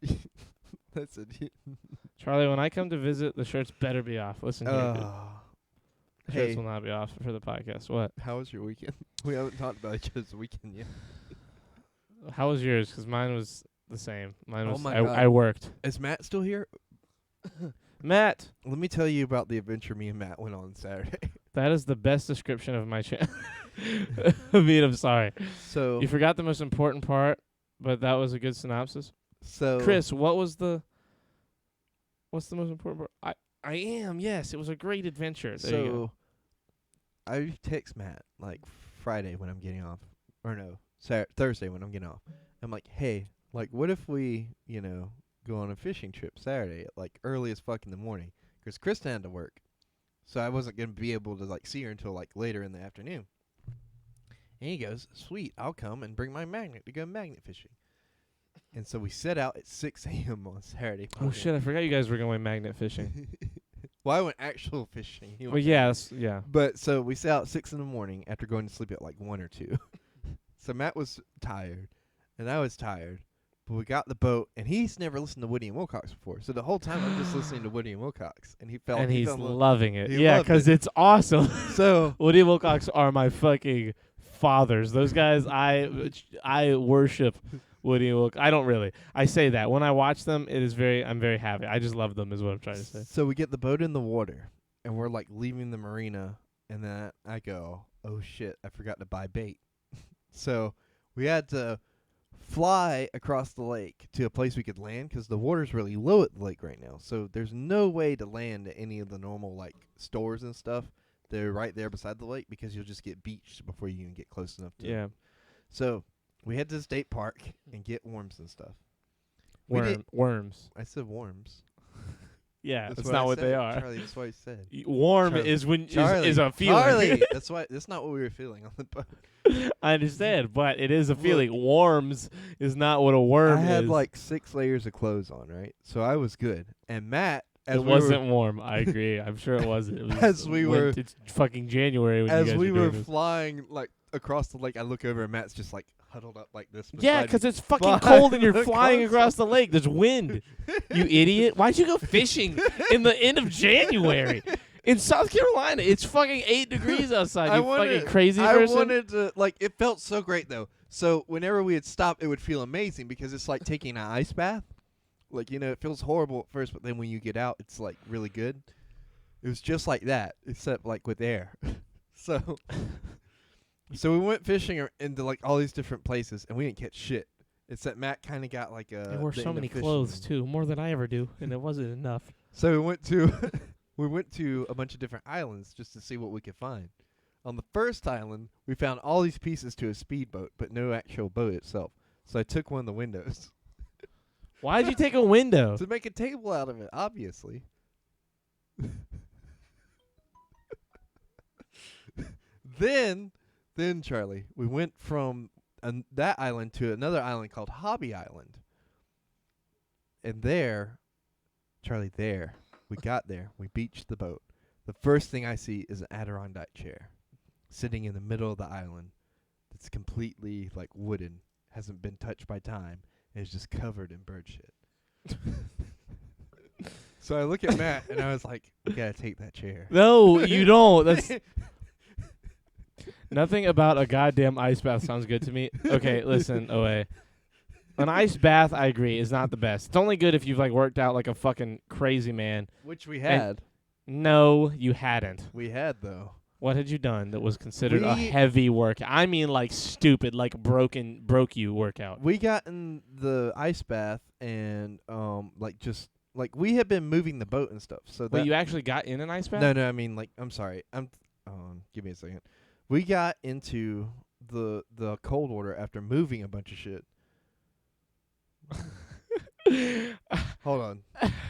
Charlie, when I come to visit, the shirts better be off. Listen here, dude. The shirts Hey, will not be off for the podcast. What? how was your weekend? We haven't talked about each other's weekend yet. How was yours? Because mine was the same. Mine Oh was. my I God. worked. Is Matt still here? Matt, Let me tell you about the adventure me and Matt went on Saturday. that is the best description of my channel. I mean, I'm sorry. So, You forgot the most important part, but that was a good synopsis. Chris, what's the most important part? I am. Yes, it was a great adventure. There you go. So I text Matt like Friday when I'm getting off, or no, Thursday when I'm getting off. I'm like, hey, like, what if we, go on a fishing trip Saturday at like early as fuck in the morning? Because Kristen had to work, so I wasn't gonna be able to like see her until like later in the afternoon. And he goes, sweet, I'll come and bring my magnet to go magnet fishing. And so we set out at 6 a.m. on Saturday. Oh shit! I forgot you guys were going magnet fishing. Well, I went actual fishing. He Well, went yes, yeah. But so we set out at 6 in the morning after going to sleep at like 1 or 2. So Matt was tired, and I was tired. But we got the boat, and he's never listened to Woody and Wilcox before. So the whole time I'm just listening to Woody and Wilcox, and he felt. And he he's fell in love. loving it. he Yeah, loved because it. it's awesome. So Woody and Wilcox are my fucking fathers. Those guys, I worship Woody and Wilcox. I don't really. I say that when I watch them, I'm very happy. I just love them, is what I'm trying to say. So we get the boat in the water, and we're like leaving the marina, and then I go, oh shit, I forgot to buy bait. So we had to fly across the lake to a place we could land because the water's really low at the lake right now. So there's no way to land at any of the normal like stores and stuff. They're right there beside the lake because you'll just get beached before you even get close enough to Yeah. it. So we head to the state park and get worms and stuff. We did- Worms. I said worms. Yeah, that's what not I what said. they are. Charlie, that's what I said. Warm Charlie. is when Charlie, is a feeling. Charlie, that's not what we were feeling on the boat. I understand, but it is a feeling. Warms is not what a worm I had is. like 6 layers of clothes on, right? So I was good. And Matt, as it we wasn't were, warm. I agree. I'm sure it wasn't. It was As we were- It's fucking January when you as guys we were were doing this. flying like across the lake, I look over and Matt's just like huddled up like this. Yeah, beside because me. it's fucking Behind cold and you're the flying console. across the lake. There's wind. You idiot. Why'd you go fishing in the end of January? In South Carolina, it's fucking 8 degrees outside. You fucking crazy I person. wanted to like. It felt so great though. So whenever we would stop, it would feel amazing because it's like taking an ice bath. Like, you know, it feels horrible at first, but then when you get out, it's like really good. It was just like that, except like with air. So we went fishing into like all these different places, and we didn't catch shit. It's that Matt kind of got like a. They wore the so end of many fishing. clothes too, more than I ever do, and it wasn't enough. So we went to we went to a bunch of different islands just to see what we could find. On the first island, we found all these pieces to a speedboat, but no actual boat itself. So I took one of the windows Why'd you take a window? to make a table out of it, obviously. Then Charlie, we went from that island to another island called Hobby Island. And there, Charlie, we got there. We beached the boat. The first thing I see is an Adirondack chair sitting in the middle of the island. It's completely like wooden, hasn't been touched by time, and is just covered in bird shit. So I look at Matt and I was like, "We gotta take that chair." No, you don't. That's nothing about a goddamn ice bath sounds good to me. Okay, listen, OA. An ice bath, I agree, is not the best. It's only good if you've like worked out like a fucking crazy man. Which we had. No, you hadn't. We had though. What had you done that was considered a We- heavy workout? I mean, like stupid, like broke you workout. We got in the ice bath and like just like we had been moving the boat and stuff. So Wait, that you actually got in an ice bath? No, I mean like I'm sorry. Give me a second. We got into the cold water after moving a bunch of shit. Hold on.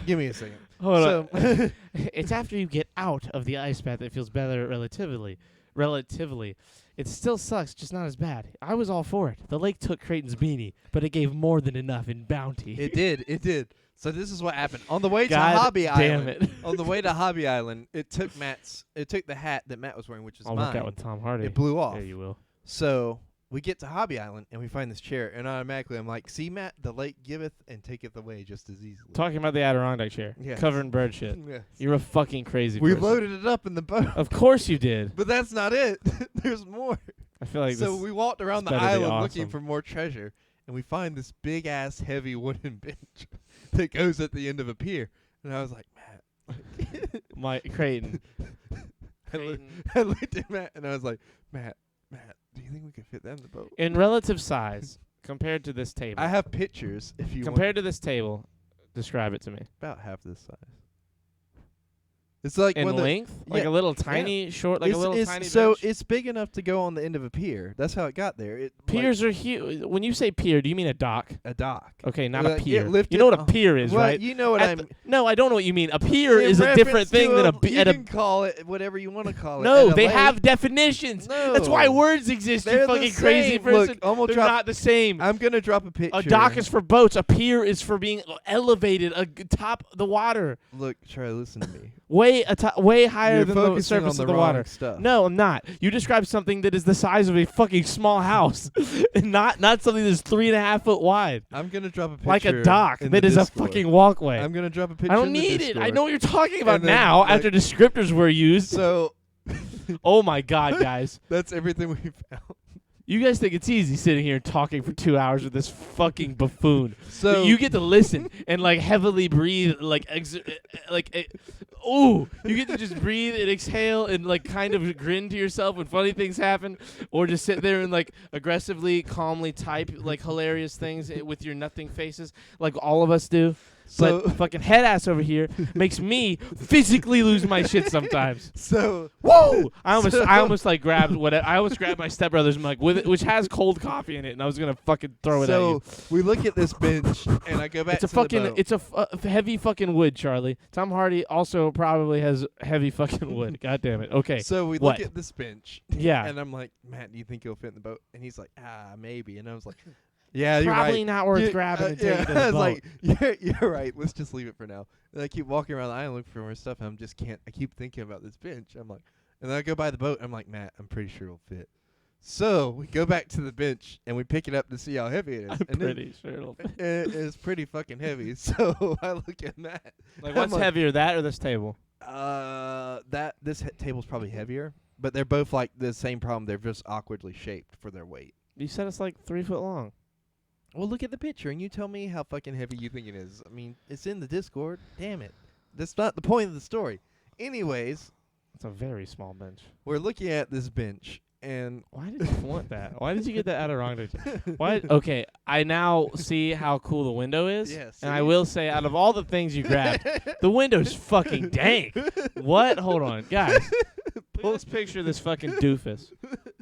Give me a second. Hold So- on. It's after you get out of the ice bath that it feels better relatively. It still sucks, just not as bad. I was all for it. The lake took Creighton's beanie, but it gave more than enough in bounty. It did. So this is what happened. On the way to God Hobby damn Island. it. On the way to Hobby Island, it took the hat that Matt was wearing, which is I'll work mine. out with Tom Hardy. It blew off. There you will. So we get to Hobby Island and we find this chair, and automatically I'm like, "See, Matt, the lake giveth and taketh away just as easily." Talking about the Adirondack chair. Yes. Covered in bird shit. Yes. You're a fucking crazy We person. loaded it up in the boat, Of course you did. but that's not it. There's more. I feel like So this we walked around the better be island looking awesome. for more treasure, and we find this big ass heavy wooden bench that goes at the end of a pier. And I was like, Matt. my Creighton. I looked at Matt and I was like, Matt, do you think we could fit that in the boat? In relative size, compared to this table. I have pictures if you compared to this table, describe it to me. about half this size. It's like In one of the, length? Like yeah, a little tiny, short, like a little it's, tiny so bench? it's big enough to go on the end of a pier. That's how it got there. It Piers are huge. When you say pier, do you mean a dock? like a dock. Okay, not Like, a it pier. lifted You know what a up- pier is, Well, right? You know what At I'm. the- no, I don't know what you mean. A pier in is a different reference thing to than a you at can a. call it whatever you want to call it. No, at a they lake. have definitions. No. That's why words exist. They're You the fucking crazy same. person. Look, I'm gonna They're drop- not the same. I'm gonna drop a picture. A dock is for boats. A pier is for being elevated atop the water, Look, Charlie, listen to me. way higher You're than the focusing surface on of the the wrong water. stuff. No, I'm not. You described something that is the size of a fucking small house, and not something that's 3.5 foot wide, I'm gonna drop a picture. like a dock in that the is Discord. a fucking walkway. I'm gonna drop a picture. I don't in the need it. Discord. I know what you're talking about And then, now. like- after descriptors were used. So Oh my god, guys! that's everything we found. You guys think it's easy sitting here talking for 2 hours with this fucking buffoon. So You get to listen and like heavily breathe, like ooh, you get to just breathe and exhale and like kind of grin to yourself when funny things happen, or just sit there and like aggressively, calmly type like hilarious things with your nothing faces, like all of us do. So- But fucking head ass over here makes me physically lose my shit sometimes. so Whoa! I almost like grabbed I almost grabbed my stepbrother's mug with it, which has cold coffee in it, and I was gonna fucking throw it at you. So we look at this bench, and I go back It's a to the fucking boat. it's a heavy fucking wood, Charlie. Tom Hardy also probably has heavy fucking wood. God damn it. Okay. So we What? look at this bench, Yeah. and I'm like, Matt, do you think it'll fit in the boat? And he's like, maybe. And I was like, yeah, you're Probably right. not worth You- grabbing and yeah. taking to the I was boat. like, you're right. Let's just leave it for now. And I keep walking around the island looking for more stuff, and I keep thinking about this bench. I'm like, and then I go by the boat. I'm like, Matt, I'm pretty sure it'll fit. So we go back to the bench, and we pick it up to see how heavy it is. I'm and then pretty sure it'll fit. it's pretty fucking heavy. So I look at Matt. Like, I'm what's heavier, that or this table? This table's probably heavier, but they're both like the same problem. They're just awkwardly shaped for their weight. You said it's like 3 foot long. Well, look at the picture, and you tell me how fucking heavy you think it is. I mean, it's in the Discord. Damn it. That's not the point of the story. Anyways, It's a very small bench. we're looking at this bench, and Why did you want that? Why did you get that Adirondack? Why? Okay, I now see how cool the window is. Yeah, and I see? will say, out of all the things you grabbed, the window's fucking dank. What? Hold on, guys. Look at this picture of this fucking doofus.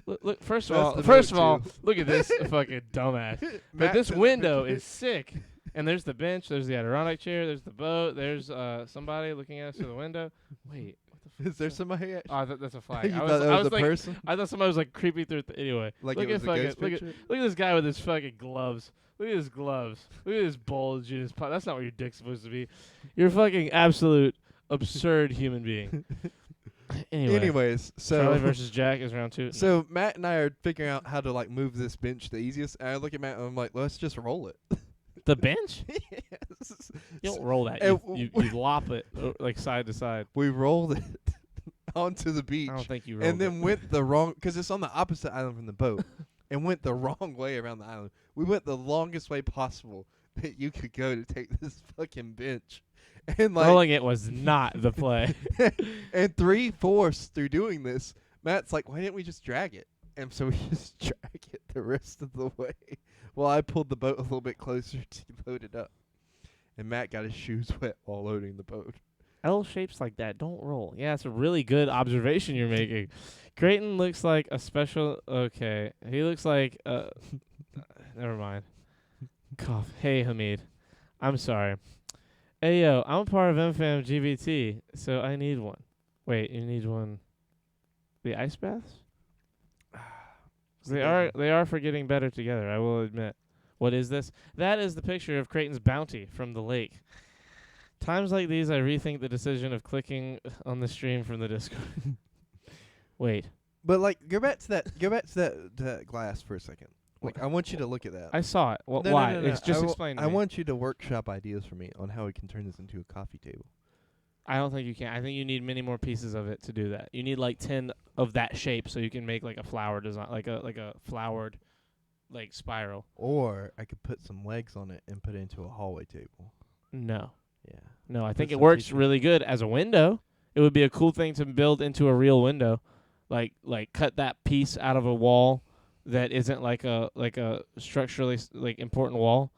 Look, first of That's the all, boat, too. look at this fucking dumbass. But Matt this took the window picture. is sick. And there's the bench, there's the Adirondack chair, there's the boat, there's somebody looking at us through the window. Wait, what the fuck? Is there somebody? Oh, I thought that's a flag. you I thought was, that I was was a like, person? I thought somebody was like creeping through. Anyway, Like look it was at a fucking ghost look at picture? look at this guy with his fucking gloves. Look at his gloves. Look at his bulge in his pot. That's not what your dick's supposed to be. You're a fucking absolute absurd human being. Anyway, Anyways, Charlie so versus Jack is round 2. so Matt and I are figuring out how to like move this bench the easiest. And I look at Matt and I'm like, let's just roll it. The bench? Yes. You don't roll that. And You lop it like side to side. We rolled it onto the beach. I don't think you rolled And then went the wrong, because it's on the opposite island from the boat, and went the wrong way around the island. We went the longest way possible that you could go to take this fucking bench. And like, rolling it was not the play. and 3/4 through doing this, Matt's like, why didn't we just drag it? And so we just drag it the rest of the way. Well, I pulled the boat a little bit closer to load it up. And Matt got his shoes wet while loading the boat. L shapes like that don't roll. Yeah, it's a really good observation you're making. Creighton looks like a special. Okay, he looks like. Never mind. Cough. Hey, Hamid. I'm sorry. Hey, yo, I'm a part of MFAM GBT, so I need one. Wait, you need one? The ice baths? They are for getting better together, I will admit. What is this? That is the picture of Creighton's bounty from the lake. Times like these, I rethink the decision of clicking on the stream from the Discord. Wait, But like, go back to that glass for a second. Like, I want you to look at that. I saw it. No, Why? No, no, no. Just explain to I me. want you to workshop ideas for me on how we can turn this into a coffee table. I don't think you can. I think you need many more pieces of it to do that. You need like 10 of that shape so you can make like a flower design, like a flowered like spiral. Or I could put some legs on it and put it into a hallway table. No. Yeah. No, I Put think it some works pieces. really good as a window. It would be a cool thing to build into a real window. Like cut that piece out of a wall that isn't like a structurally like important wall.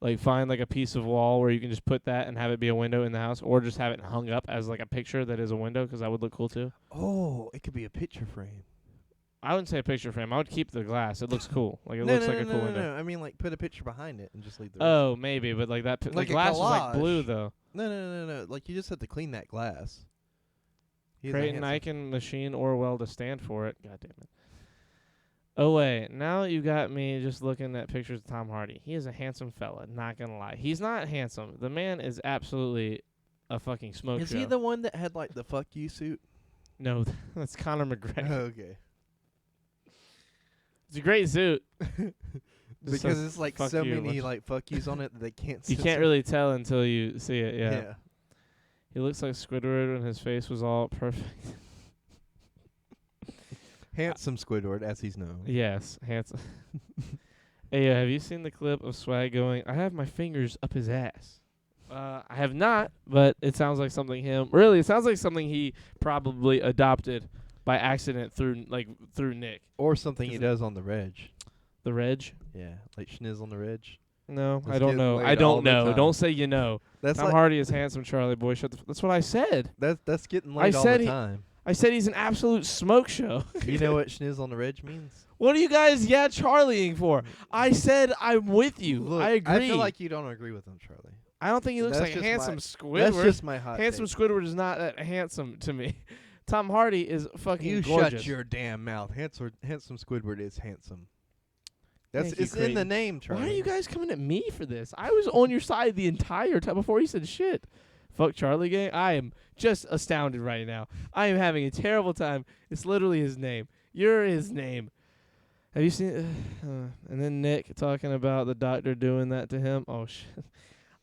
Like find like a piece of wall where you can just put that and have it be a window in the house, or just have it hung up as like a picture that is a window, 'cause that would look cool too. Oh, it could be a picture frame. I wouldn't say a picture frame. I would keep the glass. It looks cool. Like it looks like a cool window. No. I mean, like, put a picture behind it and just leave the rest. Oh, maybe, but like that. Like the a glass is like blue collage. though. No. Like, you just have to clean that glass. He's a Creighton, handsome- I can machine Orwell to stand for it. God damn it. Oh wait, now you got me just looking at pictures of Tom Hardy. He is a handsome fella. Not gonna lie, he's not handsome. The man is absolutely a fucking smoke Is show. he the one that had, like, the fuck you suit? No, that's Conor McGregor. Okay. It's a great suit. Because says it's, like, fuck so you a many, bunch. like, fuck yous on it that they can't You can't really tell until you see it. Yeah. Yeah. He looks like Squidward when his face was all perfect. Handsome Squidward, as he's known. Yes, handsome. Hey, have you seen the clip of Swag going, I have my fingers up his ass? I have not, but it sounds like something it sounds like something he probably adopted by accident through Nick. Or something he Is it- does on the reg. The Reg? Yeah, like schniz on the reg. No, Just I don't getting know. laid I all don't the know. time. Don't say you know. That's Tom like Hardy is handsome, Charlie boy. That's what I said. that's getting I laid all said the he- time. I said he's an absolute smoke show. You know what schniz on the reg means? What are you guys Charlieing for? I said I'm with you. Look, I agree. I feel like you don't agree with him, Charlie. I don't think he looks That's like a just handsome my- Squidward. That's just my hot Handsome take. Squidward is not that handsome to me. Tom Hardy is fucking You gorgeous. shut your damn mouth. Handsome Squidward is handsome. That's Thank you, it's in the Creighton. name, Charlie. Why are you guys coming at me for this? I was on your side the entire time before you said shit. Fuck Charlie gang. I am just astounded right now. I am having a terrible time. It's literally his name. You're his name. Have you seen? And then Nick talking about the doctor doing that to him. Oh shit.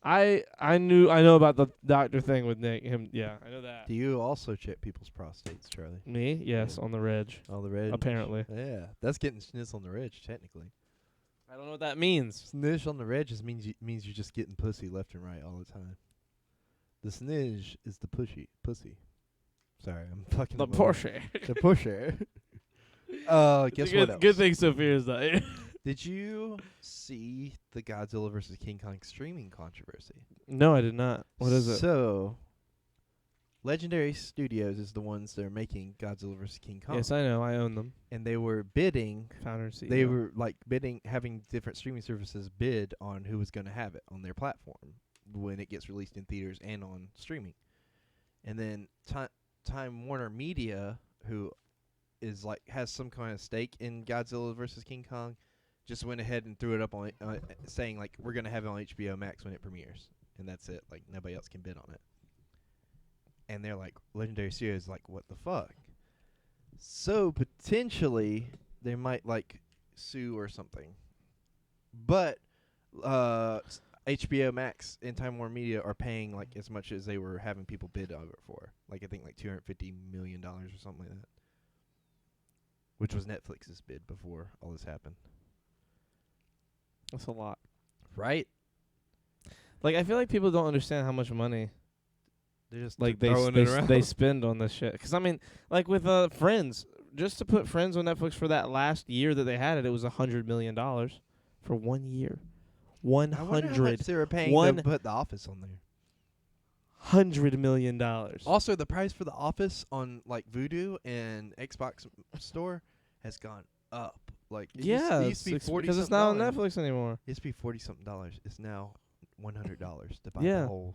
I know about the doctor thing with Nick. Yeah, I know that. Do you also check people's prostates, Charlie? Me? Yes, on the reg. On the reg? Apparently. Yeah, that's getting schniz on the reg, technically. I don't know what that means. Snitch on the reg means you're just getting pussy left and right all the time. The snitch is the pussy. Sorry, I'm fucking The them up. Porsche. The pusher. Guess what else? Good thing Sophia's not here. Did you see the Godzilla vs. King Kong streaming controversy? No, I did not. What is it? So, Legendary Studios is the ones that are making Godzilla vs. King Kong. Yes, I know. I own them. And they were bidding. Founder and CEO. They were like bidding, having different streaming services bid on who was going to have it on their platform when it gets released in theaters and on streaming. And then Time Warner Media, who is like has some kind of stake in Godzilla vs. King Kong, just went ahead and threw it up on saying like we're going to have it on HBO Max when it premieres, and that's it. Like nobody else can bid on it. And they're like, Legendary Studios, like, what the fuck? So potentially they might like sue or something. But HBO Max and Time Warner Media are paying like as much as they were having people bid over for. Like I think like $250 million or something like that. Which was Netflix's bid before all this happened. That's a lot. Right? Like, I feel like people don't understand how much money They're just like throwing it around. they spend on this shit. 'Cause I mean, like with Friends, just to put Friends on Netflix for that last year that they had it, it was $100 million for 1 year. I wonder how much they were paying One- to put The Office on there. $100 million. Also, the price for The Office on like Vudu and Xbox Store has gone up. Like it Yeah, used to be 40 because it's not on Netflix anymore. It used to be $40-something. It's now $100 to buy Yeah. the whole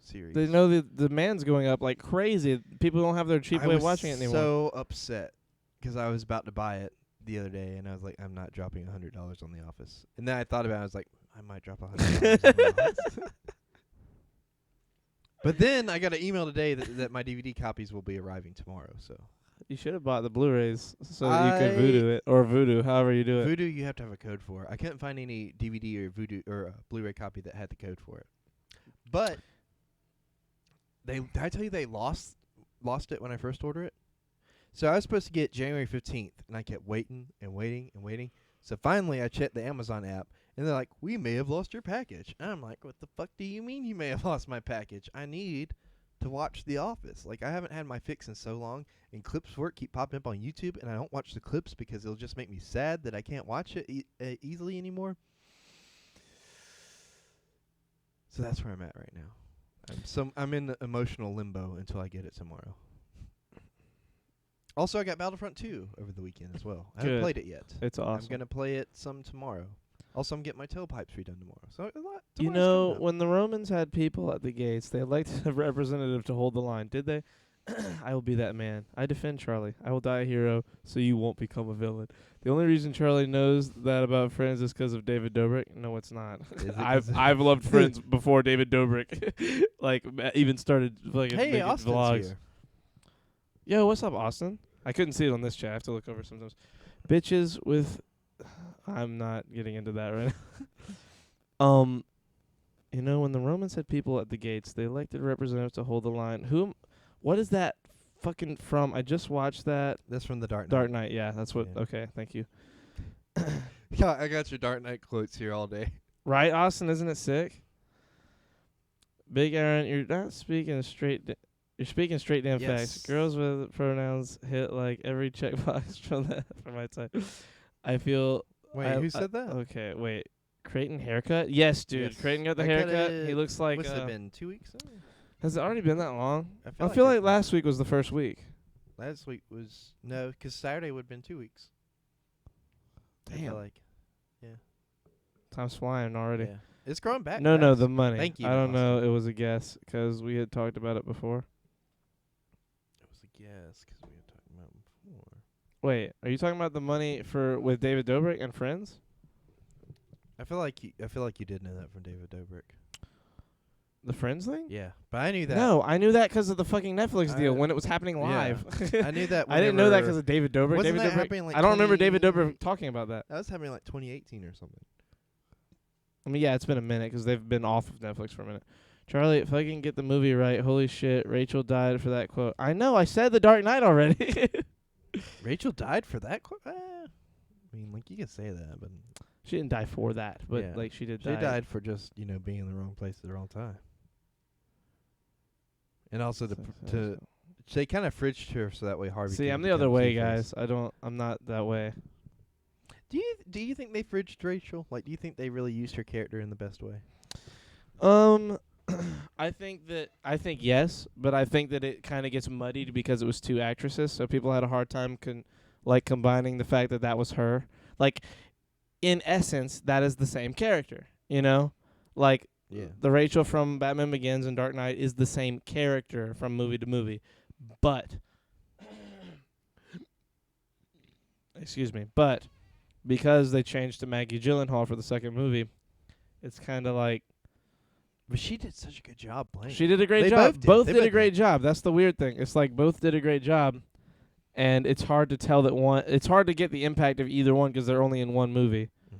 series. They know the demand's going up like crazy. People don't have their cheap I way was of watching it anymore. so upset because I was about to buy it the other day, and I was like, I'm not dropping $100 on The Office. And then I thought about it. I was like, I might drop $100 on The Office. But then I got an email today that my DVD copies will be arriving tomorrow. So You should have bought the Blu-rays so that you could Voodoo it or Voodoo, however you do it. Voodoo, you have to have a code for. I couldn't find any DVD or Voodoo or Blu-ray copy that had the code for it. But did I tell you they lost it when I first ordered it? So I was supposed to get January 15th, and I kept waiting and waiting and waiting. So finally, I checked the Amazon app, and they're like, "We may have lost your package." And I'm like, "What the fuck do you mean you may have lost my package? I need to watch The Office. Like, I haven't had my fix in so long, and clips for it keep popping up on YouTube, and I don't watch the clips because it'll just make me sad that I can't watch it easily anymore." So that's where I'm at right now. I'm in emotional limbo until I get it tomorrow. Also, I got Battlefront 2 over the weekend as well. I haven't Good. played it yet. It's awesome. I'm going to play it some tomorrow. Also, I'm getting my tailpipes redone tomorrow. So a lot. You tomorrow's know, coming up. when the Romans had people at the gates, they elected a representative to hold the line, did they? I will be that man. I defend Charlie. I will die a hero so you won't become a villain. The only reason Charlie knows that about Friends is because of David Dobrik. No, it's not. Is it 'cause I've loved Friends before David Dobrik like even started like Hey, making Austin's vlogs. here. Yo, what's up, Austin? I couldn't see it on this chat. I have to look over sometimes. Bitches with I'm not getting into that right now. You know, when the Romans had people at the gates, they elected representatives to hold the line. What is that fucking from? I just watched that. That's from the Dark Knight. Dark Knight. Yeah, that's what. Yeah. Okay, thank you. Yeah, I got your Dark Knight quotes here all day. Right, Austin? Isn't it sick? Big Aaron, you're not speaking straight. You're speaking straight damn Yes. facts. Girls with pronouns hit like every checkbox from my side. I feel. Wait, I- who said that? Okay, wait. Creighton haircut? Yes, dude. Yes. Creighton got the I got haircut. it- He looks like. What's it been? 2 weeks? Has it already been that long? I I feel like it's last week was the first week. last week was no, 'cause Saturday would have been 2 weeks. I feel Damn. like Time's flying already. yeah. It's growing back. No, fast. the money. Thank you, I don't know. Austin. It was a guess because we had talked about it before. It was a guess 'cause we were talking about it before. Wait, are you talking about the money with David Dobrik and Friends? I feel like you did know that from David Dobrik. The Friends thing? Yeah, but I knew that. No, I knew that because of the fucking Netflix deal I- when it was happening yeah. live. I knew that. I didn't know that because whenever- of David Dobrik. Wasn't David that Dobrik. happening, like, I don't remember David 20 Dobrik talking about that. that was happening like 2018 or something. I mean, yeah, it's been a minute because they've been off of Netflix for a minute. Charlie, if I can get the movie right, holy shit, Rachel died for that quote. I know, I said The Dark Knight already. Rachel died for that. I mean, like you can say that, but She didn't die for that, but Yeah. like she did she die. died for just being in the wrong place at the wrong time. And also they kind of fridged her so that way Harvey. See, could I'm the other become way, Two-Face. guys. I'm not that way. Do you think they fridged Rachel? Like, do you think they really used her character in the best way? I think yes, but I think that it kind of gets muddied because it was two actresses, so people had a hard time combining the fact that that was her. Like, in essence, that is the same character, you know? Like, Yeah. the Rachel from Batman Begins and Dark Knight is the same character from movie to movie, but excuse me, but because they changed to Maggie Gyllenhaal for the second movie, it's kind of like But she did such a good job playing. she did a great They job. both did. Both They did a both great job. That's the weird thing. It's like both did a great job, and it's hard to tell that one. It's hard to get the impact of either one because they're only in one movie. Mhm.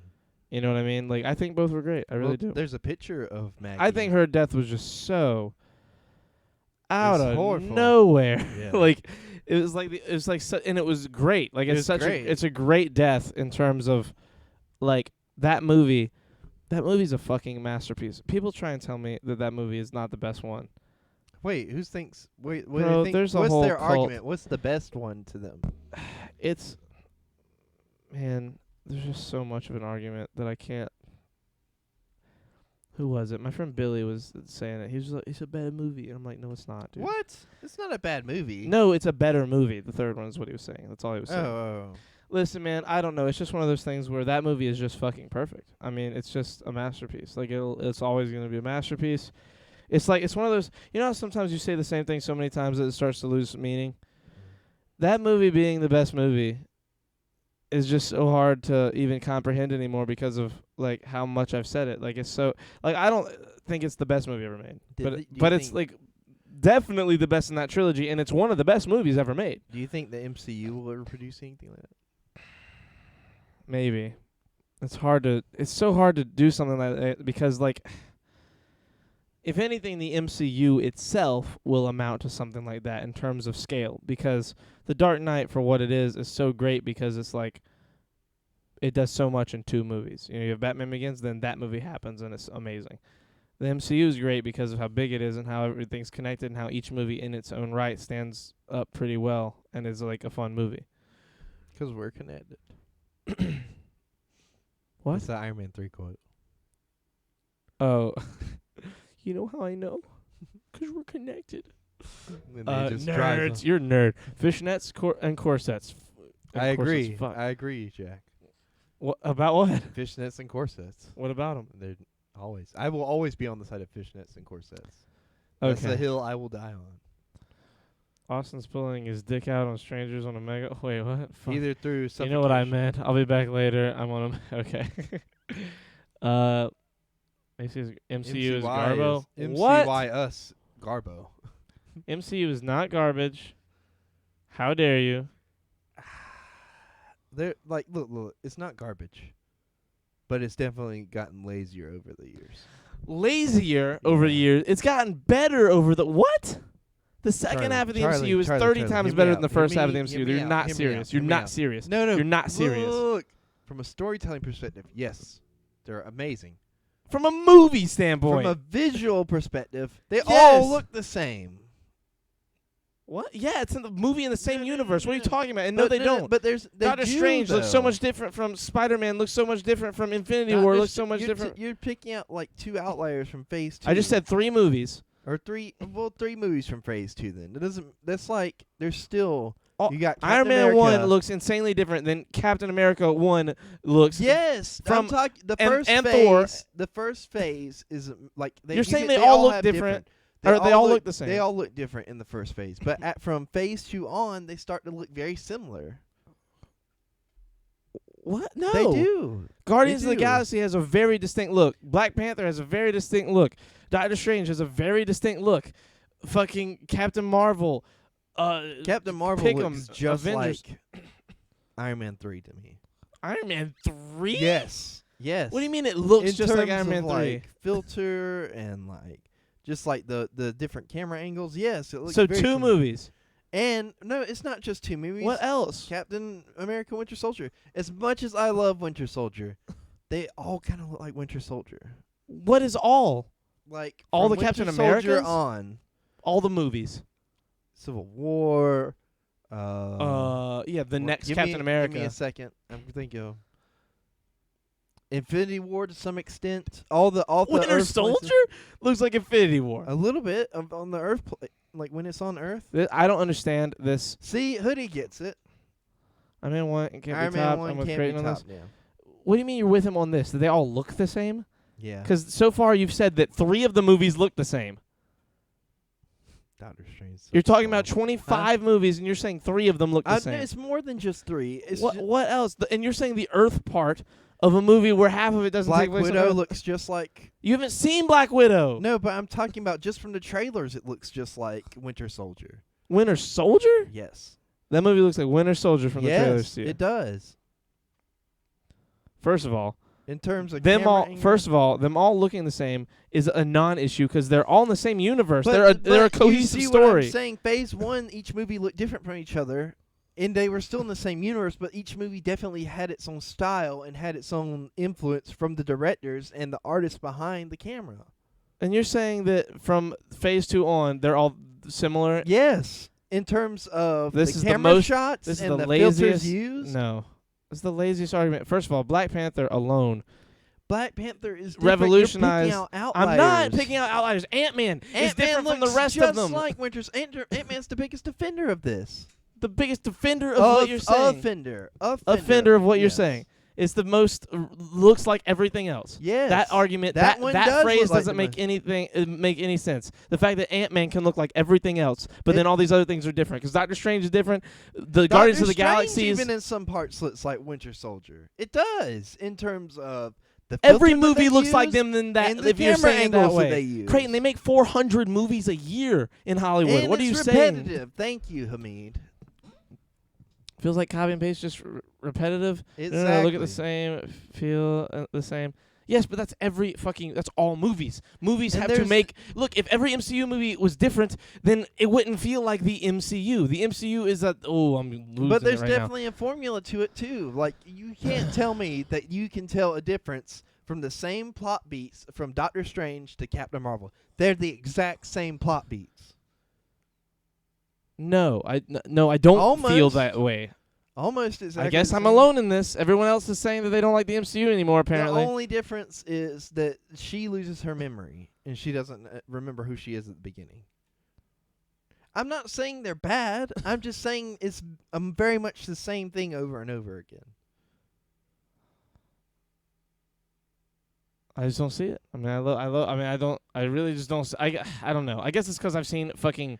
You know what I mean? Like, I think both were great. I really Well, do. There's a picture of Maggie. I think her death was just so out It's of horrible. nowhere. Yeah. Like, and it was great. Like, It it's was great. it's a great death in terms of like that movie. That movie's a fucking masterpiece. People try and tell me that movie is not the best one. Wait, who thinks? Wait, what do Bro, you think? there's a What's whole their cult. argument? What's the best one to them? It's, man, there's just so much of an argument that I can't. Who was it? My friend Billy was saying it. He was like, "It's a bad movie," and I'm like, "No, it's not, dude." What? It's not a bad movie. No, it's a better movie. The third one is what he was saying. That's all he was saying. Oh. Listen, man, I don't know. It's just one of those things where that movie is just fucking perfect. I mean, it's just a masterpiece. Like, it's always going to be a masterpiece. It's like, it's one of those, you know how sometimes you say the same thing so many times that it starts to lose meaning? That movie being the best movie is just so hard to even comprehend anymore because of, like, how much I've said it. Like, it's so, like, I don't think it's the best movie ever made. Do you But it's, think- like, definitely the best in that trilogy, and it's one of the best movies ever made. Do you think the MCU will ever produce anything like that? Maybe. It's so hard to do something like that because, like, if anything, the MCU itself will amount to something like that in terms of scale, because The Dark Knight, for what it is so great because it's like it does so much in two movies. You know, you have Batman Begins, then that movie happens, and it's amazing. The MCU is great because of how big it is and how everything's connected and how each movie in its own right stands up pretty well and is like a fun movie. 'Cause we're connected. What? That's the Iron Man 3 quote. Oh, you know how I know? 'Cause we're connected. And they just drive Nerds, off. you're a nerd. Fishnets and corsets. I agree. Fuck. I agree, Jack. What about what? Fishnets and corsets. What about them? They're always. I will always be on the side of fishnets and corsets. That's the Okay. hill I will die on. Austin's pulling his dick out on strangers on a mega. Wait, what? Fuck. Either through You suffocation. know what I meant. I'll be back later. I'm on a. Okay. MCU is Garbo. What? MCY us Garbo. MCU is not garbage. How dare you? They're like, look, it's not garbage, but it's definitely gotten lazier over the years. Lazier over the years. It's gotten better over the what? The second Charlie, half of the Charlie, MCU is Charlie, 30 Charlie, times hear me better out, than the hear first half of the me- MCU. hear me You're out, not hear me serious. out, You're hear me not out. serious. No, You're not serious. Look, from a storytelling perspective, yes, they're amazing. From a movie standpoint. From a visual perspective, they Yes. all look the same. What? Yeah, it's in the movie in the same no, universe. no, What are you no. talking about? And no, they don't. But they Doctor do, Strange looks so though. much different from Spider-Man. Looks so much different from Infinity Doctor War. Looks Str- so much you're different. You're picking out like 2 outliers from Phase 2. I just said 3 movies. or 3. Well, 3 movies from Phase 2. Then it doesn't. That's like there's still. Oh, You got Iron Captain Man America. 1 looks insanely different than Captain America 1 looks. Yes, from- I'm talking the and- first and phase. Thor. The first phase is like You're saying they all look different, or they all look the same? They all look different in the first phase, but from Phase 2 on, they start to look very similar. What? No. They do. Guardians They of the do. Galaxy has a very distinct look. Black Panther has a very distinct look. Doctor Strange has a very distinct look. Fucking Captain Marvel. Captain Marvel pick 'em, looks just Avengers. like Iron Man 3 to me. Iron Man 3? Yes. Yes. What do you mean it looks in just like terms Iron Man of, 3? like, filter and like just like the different camera angles. Yes, it looks So very 2 similar. movies. And no, it's not just 2 movies. What else? Captain America Winter Soldier. As much as I love Winter Soldier, they all kind of look like Winter Soldier. What is all? Like All from the Captain Winter Soldier Americas? on All the movies. Civil War. Yeah, the next give Captain me, America. Give me a second. I'm thinking of Infinity War to some extent. All the Winter Earth Soldier places. looks like Infinity War. A little bit on the Earth, like when it's on Earth. I don't understand this. See, Hoodie gets it. Iron Man 1 can't Iron be Man top. 1 I'm with can't be Creighton on this. top. Yeah. What do you mean you're with him on this? Do they all look the same? Yeah. Because so far you've said that 3 of the movies look the same. Doctor Strange. You're talking about 25 movies, and you're saying 3 of them look the same. It's more than just 3. It's What else? And you're saying the Earth part of a movie where half of it doesn't Black take place on Widow Earth. looks just like. You haven't seen Black Widow. No, but I'm talking about just from the trailers. It looks just like Winter Soldier. Winter Soldier? Yes. That movie looks like Winter Soldier from the trailers to you. It does. First of all, In terms of them camera all. angle. First of all, them all looking the same is a non-issue because they're all in the same universe. But- They're a but cohesive you see What story. I'm saying, Phase 1, each movie looked different from each other, and they were still in the same universe. But each movie definitely had its own style and had its own influence from the directors and the artists behind the camera. And you're saying that from Phase 2 on, they're all similar. Yes, in terms of This the is the camera most- shots This is and the the laziest. filters used. No, it's the laziest argument. First of all, Black Panther alone Black Panther is different. revolutionized. You're picking out outliers. I'm not picking out outliers. Ant-Man is Ant-Man different from the looks rest just of them. like Ant-Man's the biggest defender of this. The biggest defender of what you're saying. Offender Offender of what you're yes. saying. It's the most looks like everything else. Yes. That argument, That that one that does phrase look like doesn't the make most- anything make any sense. The fact that Ant-Man can look like everything else, but then all these other things are different. Because Doctor Strange is different. The Guardians of the Galaxy is even in some parts looks like Winter Soldier. It does in terms of the every filter that movie they looks like use them. Than that, and the if you're camera saying it that angles that way, they use. Creighton, they make 400 movies a year in Hollywood. And What are you it's saying? repetitive. Thank you, Hamid. Feels like copy and paste, just repetitive. Exactly. No, look at the same, feel the same. Yes, but that's that's all movies. Movies And have to there's- make, look, if every MCU movie was different, then it wouldn't feel like the MCU. The MCU is I'm losing But there's it right now. definitely a formula to it too. Like you can't tell me that you can tell a difference from the same plot beats from Doctor Strange to Captain Marvel. They're the exact same plot beats. No, I don't feel Almost. that way. Almost exactly. I guess the I'm same. alone in this. Everyone else is saying that they don't like the MCU anymore, apparently. The only difference is that she loses her memory and she doesn't remember who she is at the beginning. I'm not saying they're bad. I'm just saying it's very much the same thing over and over again. I just don't see it. I mean, I really just don't. I don't know. I guess it's because I've seen fucking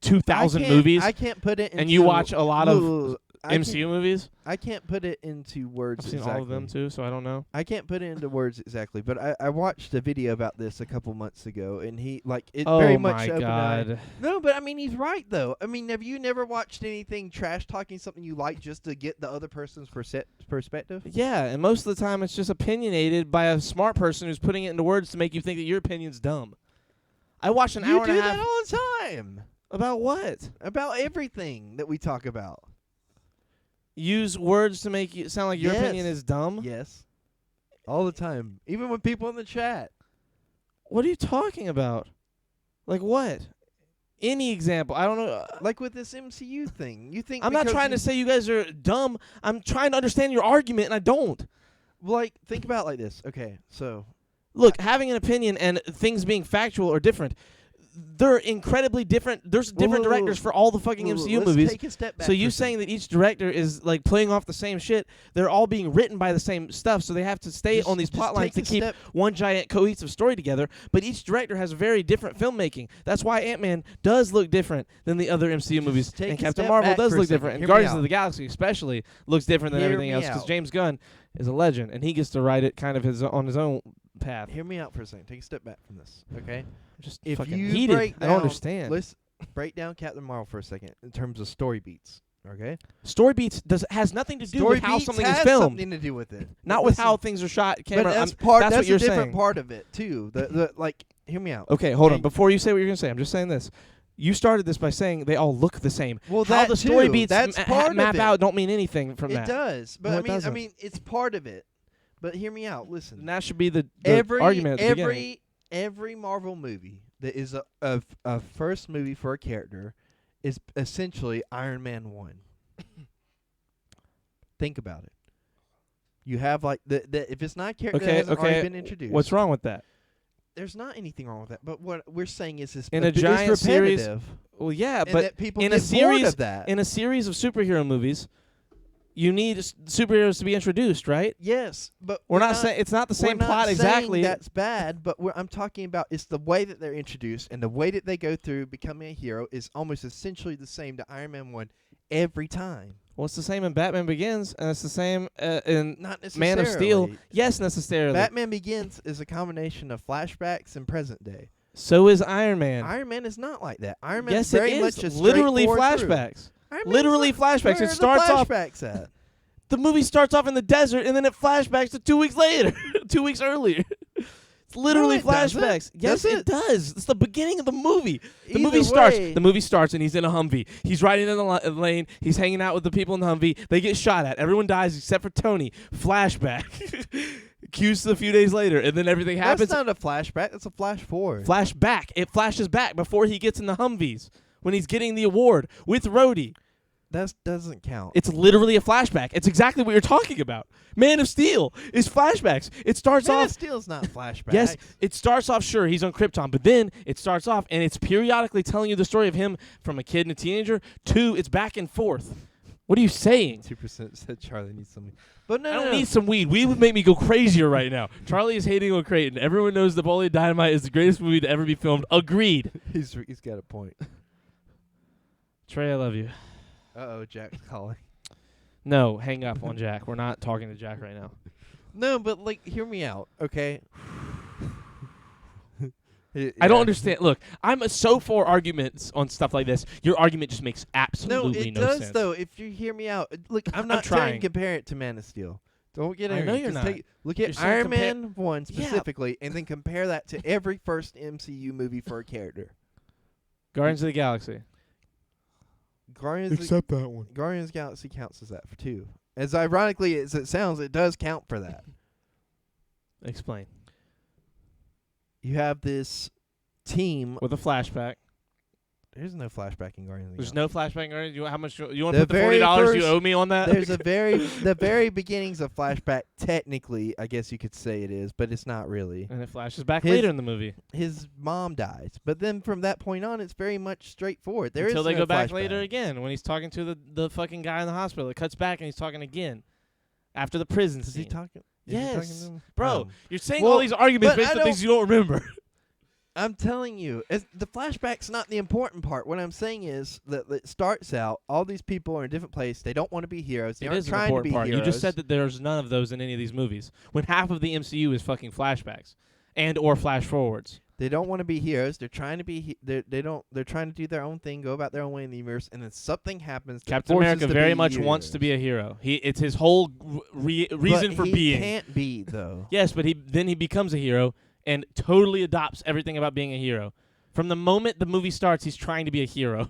2,000 movies, I can't put it into and you watch a lot of Look, I MCU movies. I can't put it into words I've seen exactly. all of them too, so I don't know. I can't put it into words exactly, but I watched a video about this a couple months ago, and he it very Oh much my opened eye. god! No, but I mean he's right though. I mean, have you never watched anything trash talking something you like just to get the other person's perspective? Yeah, and most of the time it's just opinionated by a smart person who's putting it into words to make you think that your opinion's dumb. I watched an You hour do and a half. that all the time. About what? About everything that we talk about. Use words to make you sound like your Yes. opinion is dumb? Yes. All the time. Even with people in the chat. What are you talking about? Like what? Any example? I don't know. Like with this MCU thing. You think I'm not because trying to say you guys are dumb. I'm trying to understand your argument, and I don't. like, think about it like this. Okay, so Look, having an opinion and things being factual are different. They're incredibly different. There's different whoa, directors for all the fucking whoa, MCU let's movies. take a step back So for you a saying second. that each director is like playing off the same shit? They're all being written by the same stuff, so they have to stay Just- on these just plot lines to take a keep step- one giant cohesive story together. But each director has very different filmmaking. That's why Ant-Man does look different than the other MCU movies, take and a Captain step Marvel back does for a look second. different, and Hear me Guardians out. of the Galaxy especially looks different than Hear everything me else because out. James Gunn is a legend, and he gets to write it kind of on his own path. Hear me out for a second. Take a step back from this, okay? I'm just If fucking you heated. break I down, don't understand. Let's break down Captain Marvel for a second in terms of story beats, okay? Story beats has nothing to do Story with how beats something is has filmed, something to do with it. not But with listen, how things are shot. Camera. But that's that's a what you're different saying. part of it too. The like, hear me out. Okay, hold on. Okay. Before you say what you're going to say, I'm just saying this. You started this by saying they all look the same. Well, how that the story too. beats That's part of map it. out don't mean anything from It that. does, but No, I it mean, doesn't. it's part of it. But hear me out. Listen, And that should be the every argument at the beginning. every Marvel movie that is a first movie for a character is essentially Iron Man 1. Think about it. You have like the if it's not a character that Okay, hasn't already okay. been introduced. What's wrong with that? There's not anything wrong with that. But what we're saying is this In a it's giant series- repetitive, Well, yeah, and but that people in get a series bored of that. in a series of superhero movies, you need superheroes to be introduced, right? Yes, but We're not saying it's not the we're same not plot saying exactly. That's bad, but I'm talking about it's the way that they're introduced and the way that they go through becoming a hero is almost essentially the same to Iron Man 1 every time. Well, it's the same in Batman Begins, and it's the same in Not necessarily. Man of Steel. Yes, necessarily. Batman Begins is a combination of flashbacks and present day. So is Iron Man. Iron Man is not like that. Iron Man Yes, is very it much is. a Literally straightforward through. flashbacks. Iron Man's Literally not- flashbacks. Where It are the starts off. flashbacks at? The movie starts off in the desert, and then it flashbacks to 2 weeks later, 2 weeks earlier. It's literally it doesn't. flashbacks. Yes, Does it it? does. It's the beginning of the movie. The Either movie starts. way- The movie starts, and he's in a Humvee. He's riding in the lane. He's hanging out with the people in the Humvee. They get shot at. Everyone dies except for Tony. Flashback. Cues a few days later, and then everything happens. That's not a flashback. That's a flash forward. Flashback. It flashes back before he gets in the Humvees when he's getting the award with Rhodey. That doesn't count. It's literally a flashback. It's exactly what you're talking about. Man of Steel is flashbacks. It starts Man off. of Steel's not flashback. Yes, it starts off. Sure, he's on Krypton, but then it starts off, and it's periodically telling you the story of him from a kid and a teenager to it's back and forth. What are you saying? 2% said Charlie needs something. But no, I no, don't no. need some weed. Weed would make me go crazier right now. Charlie is hating on Creighton. Everyone knows Napoleon Dynamite is the greatest movie to ever be filmed. Agreed. He's got a point. Trey, I love you. Uh-oh, Jack's calling. No, hang up on Jack. We're not talking to Jack right now. No, but like, hear me out, okay? I don't understand. Look, I'm so for arguments on stuff like this. Your argument just makes No, absolutely it no does sense. though. If you hear me out, look, I'm not trying. trying to compare it to Man of Steel. Don't get I angry. know you're Just not. look You're at saying Iron compare- Man 1 Yeah. specifically, and then compare that to every first MCU movie for a character. Guardians of the Galaxy. Guardians of that one. Guardians of the Galaxy counts as that for 2. As ironically as it sounds, it does count for that. Explain. You have this team. With a flashback. There's no flashback in Guardians of the There's Galaxy. no flashback. Guardians. How much? You want The to put the very $40 you first- owe me on that? There's the very beginnings of flashback. Technically, I guess you could say it is, but it's not really. and it flashes back His- later in the movie. His mom dies, but then from that point on, it's very much straightforward. There is Until they no go back flashback. later again when he's talking to the fucking guy in the hospital. It cuts back and he's talking again after the prison Is he scene. talking? Is he talking Yes. to him? Bro, you're saying Well, all these arguments but based I on things you don't remember. I'm telling you, the flashback's not the important part. What I'm saying is that it starts out, all these people are in a different place. They don't want to be heroes. They It aren't is an trying to important be part. heroes. You just said that there's none of those in any of these movies. When half of the MCU is fucking flashbacks and or flash forwards. They don't want to be heroes. They're trying to be. They're trying to do their own thing, go about their own way in the universe, and then something happens. That Captain forces America to very be much wants to be a hero. It's his whole reason But for he being. can't be though. Yes, but then he becomes a hero and totally adopts everything about being a hero. From the moment the movie starts, he's trying to be a hero.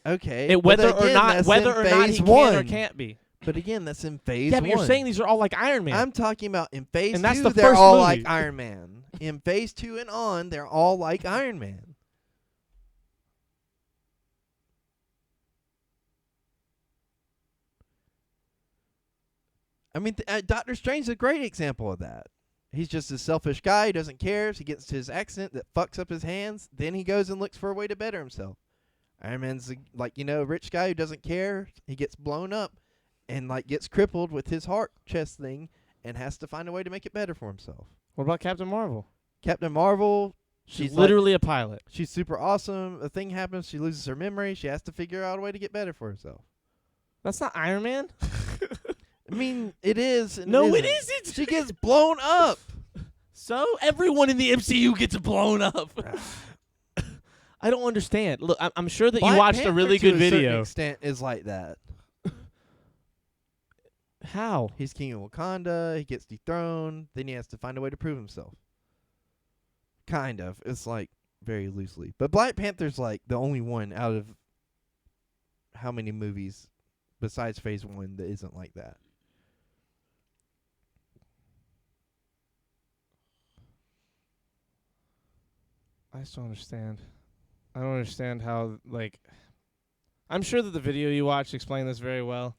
Okay. Whether but or again, not that's whether in or not he phase can one. or can't be. But again, that's in phase Yeah, one. but you're saying these are all like Iron Man. I'm talking about in phase And that's 2, the they're first all movie. like Iron Man. In phase 2 and on, they're all like Iron Man. I mean, Doctor Strange is a great example of that. He's just a selfish guy. He doesn't care. If he gets to his accident that fucks up his hands, then he goes and looks for a way to better himself. Iron Man's a rich guy who doesn't care. He gets blown up and gets crippled with his heart chest thing and has to find a way to make it better for himself. What about Captain Marvel? Captain Marvel, She's she's literally a pilot. she's super awesome. A thing happens, she loses her memory. She has to figure out a way to get better for herself. That's not Iron Man. I mean, it is. And No, it it isn't. isn't. She gets blown up. So everyone in the MCU gets blown up. I don't understand. Look, I'm sure that you Black watched a Panther, really to good a certain video. extent, is like that. How? He's king of Wakanda. He gets dethroned. Then he has to find a way to prove himself. Kind of. It's very loosely. But Black Panther's the only one out of how many movies besides phase 1 that isn't like that. I just don't understand. I don't understand how I'm sure that the video you watched explained this very well.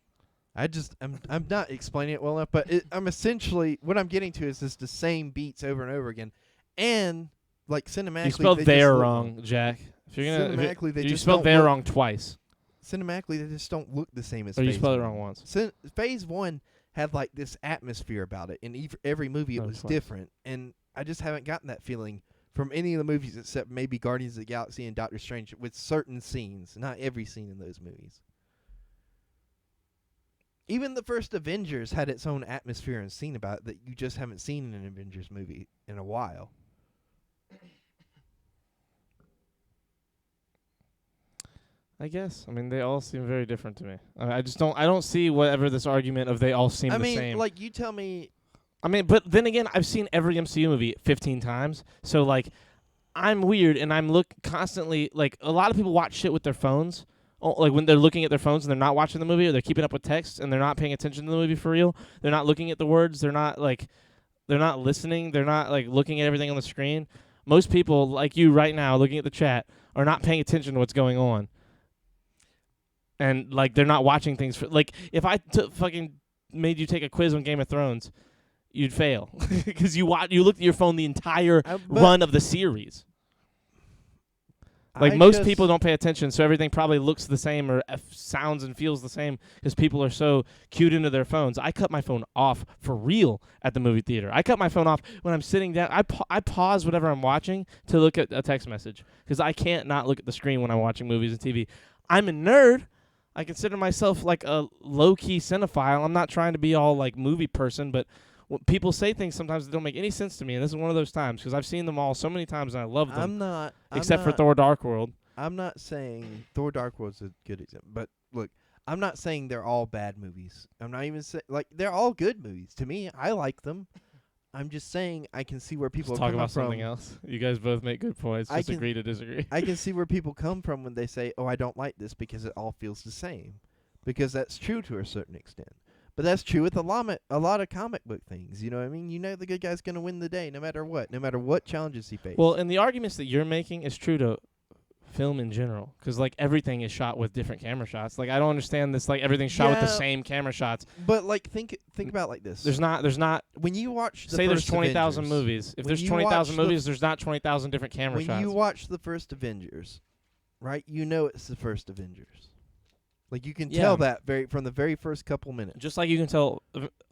I'm not explaining it well enough, but I'm essentially what I'm getting to is just the same beats over and over again, and cinematically You spelled they there just look- wrong, Jack. If you're gonna, Cinematically, they you just spelled don't there look- wrong twice, Cinematically, they just don't look the same as. or you phase spelled it 1. wrong once. Phase 1 had this atmosphere about it, and every movie it No, was twice. different, and I just haven't gotten that feeling from any of the movies except maybe Guardians of the Galaxy and Doctor Strange with certain scenes, not every scene in those movies. Even the first Avengers had its own atmosphere and scene about it that you just haven't seen in an Avengers movie in a while. I guess. I mean, they all seem very different to me. I just don't. I don't see whatever this argument of they all seem I the mean, same. you tell me. I mean, but then again, I've seen every MCU movie 15 times. So I'm weird, and I'm constantly a lot of people watch shit with their phones. When they're looking at their phones and they're not watching the movie, or they're keeping up with text and they're not paying attention to the movie for real. They're not looking at the words. They're not they're not listening. They're not looking at everything on the screen. Most people, like you right now, looking at the chat, are not paying attention to what's going on. And they're not watching things for if I fucking made you take a quiz on Game of Thrones, you'd fail because you looked at your phone the entire run of the series. Most people don't pay attention, so everything probably looks the same or sounds and feels the same because people are so cued into their phones. I cut my phone off for real at the movie theater. I cut my phone off when I'm sitting down. I pause whatever I'm watching to look at a text message because I can't not look at the screen when I'm watching movies and TV. I'm a nerd. I consider myself a low-key cinephile. I'm not trying to be all movie person, but people say things sometimes that don't make any sense to me, and this is one of those times because I've seen them all so many times and I love them. Except for Thor: Dark World. I'm not saying Thor: Dark World's a good example, but look, I'm not saying they're all bad movies. I'm not even saying they're all good movies. To me, I like them. I'm just saying I can see where people Let's are talk coming about from. something else. You guys both make good points. I Just can- agree to disagree. I can see where people come from when they say, "Oh, I don't like this because it all feels the same," because that's true to a certain extent. But that's true with a lot of comic book things. You know what I mean? You know the good guy's going to win the day no matter what challenges he faces. Well, and the arguments that you're making is true to film in general because everything is shot with different camera shots. I don't understand this everything's shot with the Yeah. same camera shots. but think about it like this. There's not when you watch the say there's first 20,000 Avengers, movies. If when there's you 20,000 watch the- movies, there's not 20,000 different camera when shots. you watch the first Avengers, right? You know it's the first Avengers. You can Yeah. tell that from the very first couple minutes. Just like you can tell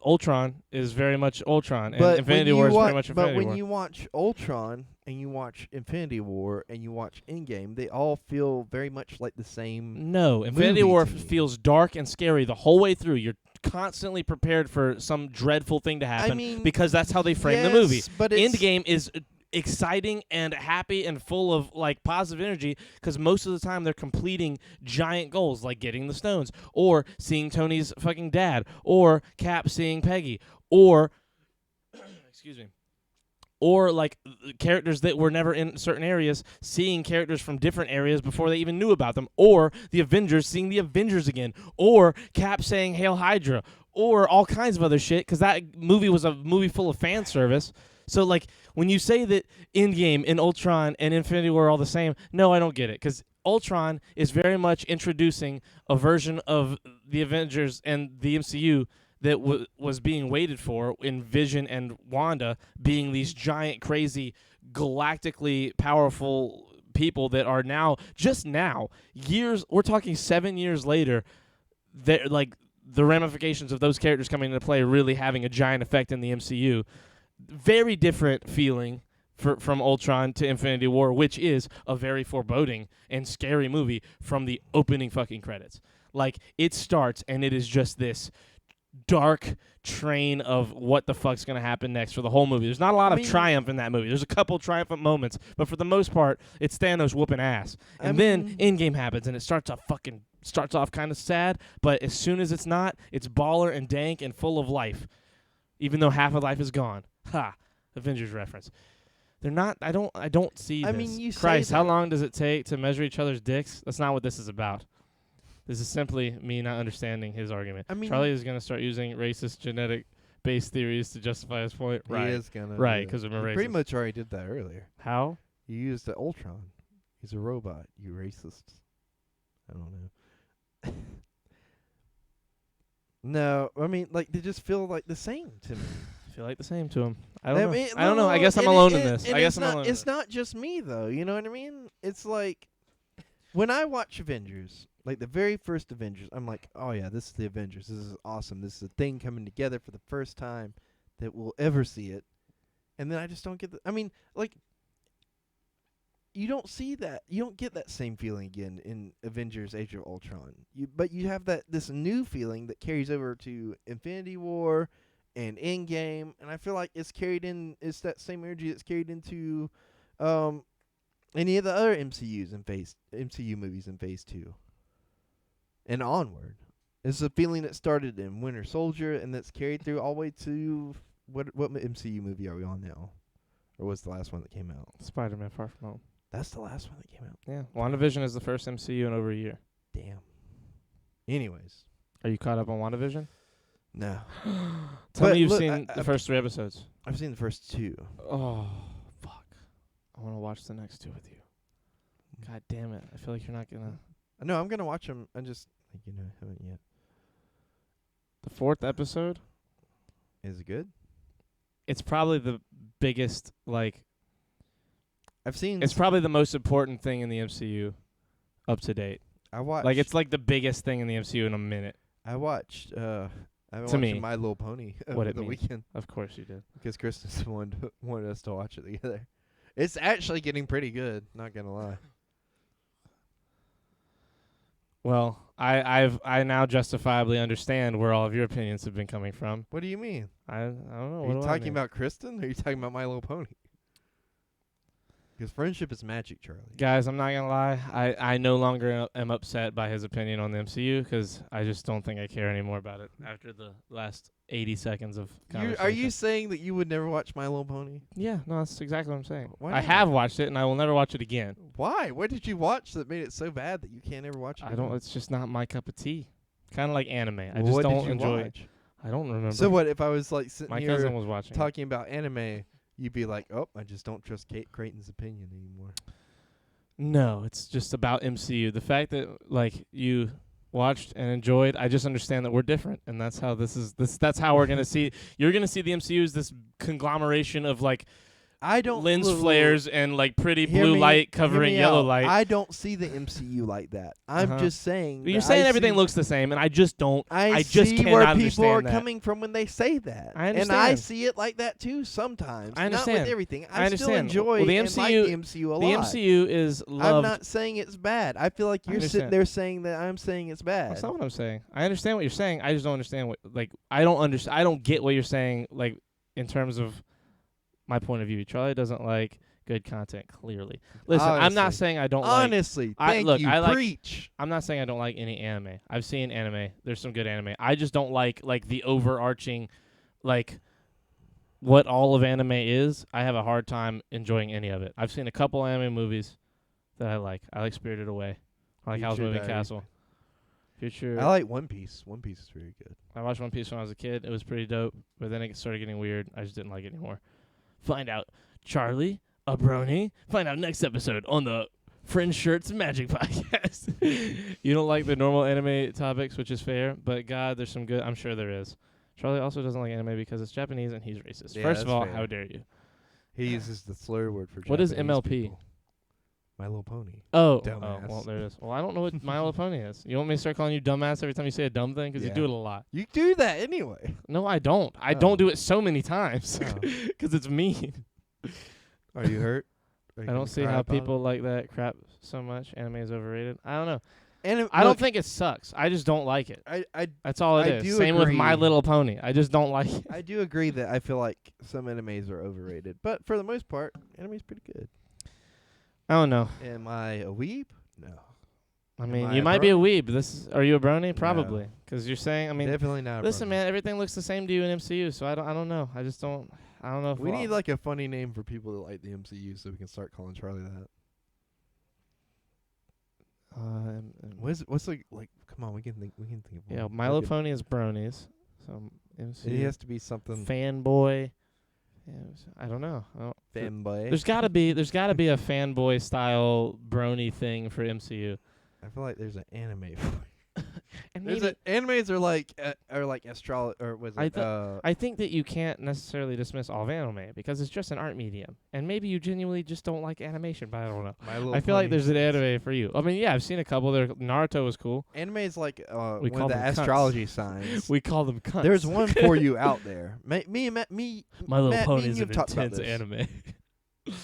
Ultron is very much Ultron and But Infinity when War you is very wa- much But Infinity when War. you watch Ultron and you watch Infinity War and you watch Endgame, they all feel very much like the same. No, Infinity movie War to me. feels dark and scary the whole way through. You're constantly prepared for some dreadful thing to happen I mean, because that's how they frame the yes, movie. But it's, Endgame is exciting and happy and full of positive energy because most of the time they're completing giant goals like getting the stones or seeing Tony's fucking dad or Cap seeing Peggy or excuse me, or like characters that were never in certain areas seeing characters from different areas before they even knew about them, or the Avengers seeing the Avengers again, or Cap saying Hail Hydra, or all kinds of other shit, because that movie was a movie full of fan service. So, like, when you say that Endgame and Ultron and Infinity War are all the same, no, I don't get it, because Ultron is very much introducing a version of the Avengers and the MCU that was being waited for, in Vision and Wanda being these giant, crazy, galactically powerful people that are now, just now, years, we're talking 7 years later, they're like, the ramifications of those characters coming into play really having a giant effect in the MCU. Very different feeling from Ultron to Infinity War, which is a very foreboding and scary movie from the opening fucking credits. Like, it starts and it is just this dark train of what the fuck's going to happen next for the whole movie. There's not a lot of triumph in that movie. There's a couple triumphant moments, but for the most part, it's Thanos whooping ass. And then Endgame happens and it starts off kind of sad, but as soon as it's not, it's baller and dank and full of life, even though half of life is gone. Ha! Avengers reference. They're not. I don't see. I this. mean, you say Christ, how that. long does it take to measure each other's dicks? That's not what this is about. This is simply me not understanding his argument. I mean, Charlie is going to start using racist genetic-based theories to justify his point. He Right. is gonna. Right, 'cause I'm a You racist. pretty much already did that earlier. How? You used the Ultron. He's a robot. You racists. I don't know. No, I mean, like, they just feel like the same to me. I feel like the same to him. I don't know. mean, I don't know. I guess I'm and alone in this. and I guess it's I'm not, alone in It's this. not just me, though. You know what I mean? It's like, when I watch Avengers, like the very first Avengers, I'm like, oh yeah, this is the Avengers. This is awesome. This is a thing coming together for the first time that we'll ever see it. And then I just don't get I mean, like, you don't see that. You don't get that same feeling again in Avengers Age of Ultron. But you have this new feeling that carries over to Infinity War and Endgame, and I feel like it's that same energy that's carried into any of the other MCU movies in Phase 2 and onward. It's a feeling that started in Winter Soldier and that's carried through all the way to what MCU movie are we on now? Or was the last one that came out? Spider-Man Far From Home. That's the last one that came out. Yeah. WandaVision is the first MCU in over a year. Damn. Anyways. Are you caught up on WandaVision? No. Tell But me you've look, seen the first 3 episodes. I've seen the first 2. Oh, fuck. I want to watch the next 2 with you. God damn it. I feel like you're not going to. No, I'm going to watch them. I just, haven't yet. The 4th episode, Is it good? it's probably the biggest, like, I've seen. it's probably the most important thing in the MCU up to date. I watched. Like, it's like the biggest thing in the MCU in a minute. I watched. I've been To watching me, My Little Pony what over it the means. weekend Of course you did. because Kristen wanted us to watch it together. It's actually getting pretty good. Not gonna lie. Well, I now justifiably understand where all of your opinions have been coming from. What do you mean? I don't know. Are What you do I talking mean? about Kristen or are you talking about My Little Pony? Because friendship is magic, Charlie. Guys, I'm not going to lie. I no longer am upset by his opinion on the MCU because I just don't think I care anymore about it after the last 80 seconds of conversation. Are you saying that you would never watch My Little Pony? Yeah, no, that's exactly what I'm saying. Why I not? have watched it, and I will never watch it again. Why? What did you watch that made it so bad that you can't ever watch it? I don't. again? It's just not my cup of tea. Kind of like anime. I Well, just what don't did you enjoy it. watch? I don't remember. So what if I was like sitting My here cousin was watching. it. talking about anime? You'd be like, "Oh, I just don't trust Creighton's opinion anymore." No, it's just about MCU. The fact that like you watched and enjoyed, I just understand that we're different, and that's how that's how we're gonna see. You're gonna see the MCU as this conglomeration of like I don't lens look- flares and like pretty Hear blue me- light hear covering me yellow out. light. I don't see the MCU like that. I'm Uh-huh. just saying. You're that saying I everything see- looks the same, and I just don't. I just see cannot where people understand are that. coming from when they say that. I And I understand. see it like that too sometimes. I Not understand. with everything. I still understand. enjoy Well, the and like MCU the MCU a The lot. MCU is I'm loved. not saying it's bad. I feel like I you're sitting understand. there saying that I'm saying it's bad. That's not what I'm saying. I understand what you're saying. I just don't understand what I don't understand. I don't get what you're saying like in terms of my point of view. Charlie doesn't like good content. Clearly, listen. I'm not Honestly. saying I don't like. Honestly, I- thank look, you. I like- Preach. I'm not saying I don't like any anime. I've seen anime. There's some good anime. I just don't like the overarching, like what all of anime is, I have a hard time enjoying any of it. I've seen a couple anime movies that I like. I like Spirited Away. I like Howl's Future Moving Diary. Castle. Future. I like One Piece. One Piece is very good. I watched One Piece when I was a kid. It was pretty dope, but then it started getting weird. I just didn't like it anymore. Find out, Charlie, a brony. Find out next episode on the Fringe Shirts Magic Podcast. You don't like the normal anime topics, which is fair, but God, there's some good. I'm sure there is. Charlie also doesn't like anime because it's Japanese and he's racist. Yeah, First of that's all, fair. how dare you? He uses the slur word for What is Japanese MLP? people. My Little Pony. Oh, Dumbass. well, there it is. Well, I don't know what My Little Pony is. You want me to start calling you dumbass every time you say a dumb thing? Because you Yeah. do it a lot. You do that anyway. No, I don't. I Oh. don't do it so many times Oh. because it's mean. Are you hurt? Are you I gonna don't see cry how about it? people like that crap so much. Anime is overrated. I don't know. And I don't think it sucks. I just don't like it. I That's all it I is. do Same with My agree. Little Pony. I just don't like it. I do agree that I feel like some animes are overrated, but for the most part, anime's pretty good. I don't know. Am I a weeb? No. I Am mean, I you a might be a weeb. Are you a brony? Probably. No. Because you're saying, I mean, Definitely not. listen, man, everything looks the same to you in MCU, so I don't know. I just don't. I don't know if We need like a funny name for people that like the MCU, so we can start calling Charlie that. What's like? Come on, we can think. We can think of yeah, one. My Little Pony is bronies. So MCU. It has to be something Fanboy. Yeah, I don't know. fanboy. There's gotta be a fanboy style brony thing for MCU. I feel like there's an anime. For And there's maybe animes are like astrology or was I it? thought- I think that you can't necessarily dismiss all of anime because it's just an art medium, and maybe you genuinely just don't like animation. But I don't know. My Little I feel like Pony. there's an anime for you. I mean, yeah, I've seen a couple. There, Naruto was cool. Anime is like We one call of the them cunts. astrology signs. We call them cunts. There's one for you out there. Me, My Little Matt, Pony me and is you an have talked about intense this. anime.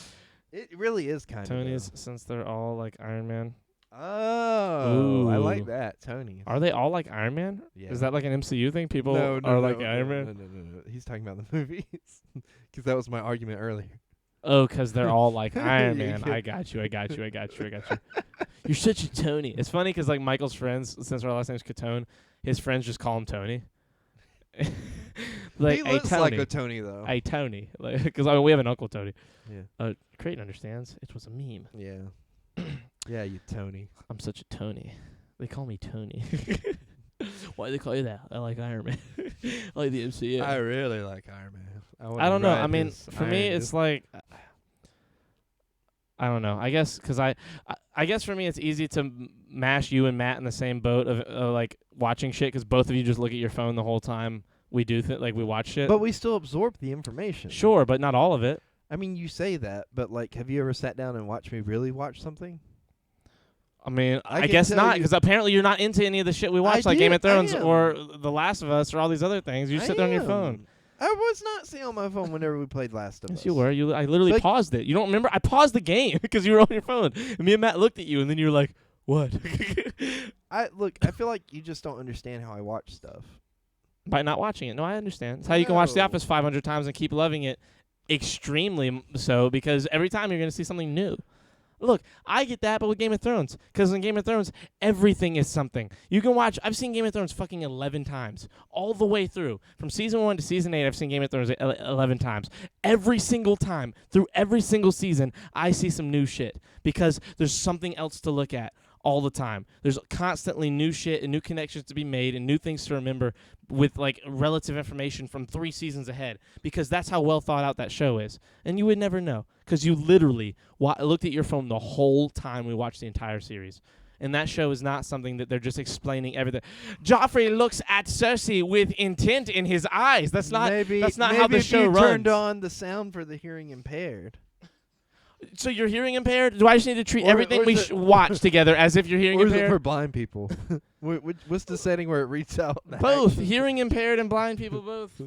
It really is kind Tony's, of. since they're all like Iron Man. Oh, I Ooh. like that, Tony. Are they all like Iron Man? Yeah. Is that like an MCU thing? People are like Iron Man? No. He's talking about the movies. Because that was my argument earlier. Oh, 'cause they're all like Iron Yeah, Man. yeah. I got you. You're such a Tony. It's funny 'cause like Michael's friends, since our last name's Catone, his friends just call him Tony. Like, he hey, looks Tony. like a Tony, though. Hey, Tony. Because we have an Uncle Tony. Yeah. Creighton understands. It was a meme. Yeah. Yeah, you Tony. I'm such a Tony. They call me Tony. Why do they call you that? I like Iron Man. I like the MCU. I really like Iron Man. I don't know. I mean, for me, it's like, I don't know. I guess because I guess for me, it's easy to mash you and Matt in the same boat of like watching shit because both of you just look at your phone the whole time we do like we watch shit. But we still absorb the information. Sure, but not all of it. I mean, you say that, but like, have you ever sat down and watched me really watch something? I mean, I I can guess tell not you- because apparently you're not into any of the shit we watch, like do, Game of I Thrones am. or The Last of Us or all these other things. You sit there on your phone. I was not sitting on my phone whenever we played Last of Us. Yes, you were. I literally Like- paused it. You don't remember? I paused the game because you were on your phone. And me and Matt looked at you, and then you were like, "What?" I feel like you just don't understand how I watch stuff. By not watching it. No, I understand. It's how you can watch The No. Office 500 times and keep loving it extremely so because every time you're going to see something new. Look, I get that, but with Game of Thrones, because in Game of Thrones, everything is something. You can watch, I've seen Game of Thrones fucking 11 times, all the way through. From season 1 to season 8, I've seen Game of Thrones 11 times. Every single time, through every single season, I see some new shit, because there's something else to look at all the time. There's constantly new shit and new connections to be made and new things to remember with like relative information from 3 seasons ahead, because that's how well thought out that show is. And you would never know because you literally looked at your phone the whole time we watched the entire series. And that show is not something that they're just explaining everything. Joffrey looks at Cersei with intent in his eyes. That's not how the show if you runs. turned on the sound for the hearing impaired. So you're hearing impaired? Do I just need to treat Or- everything or we is it- watch together as if you're hearing Or is it impaired? for blind people? What's the setting where it reads out? the Both. action? Hearing impaired and blind people both.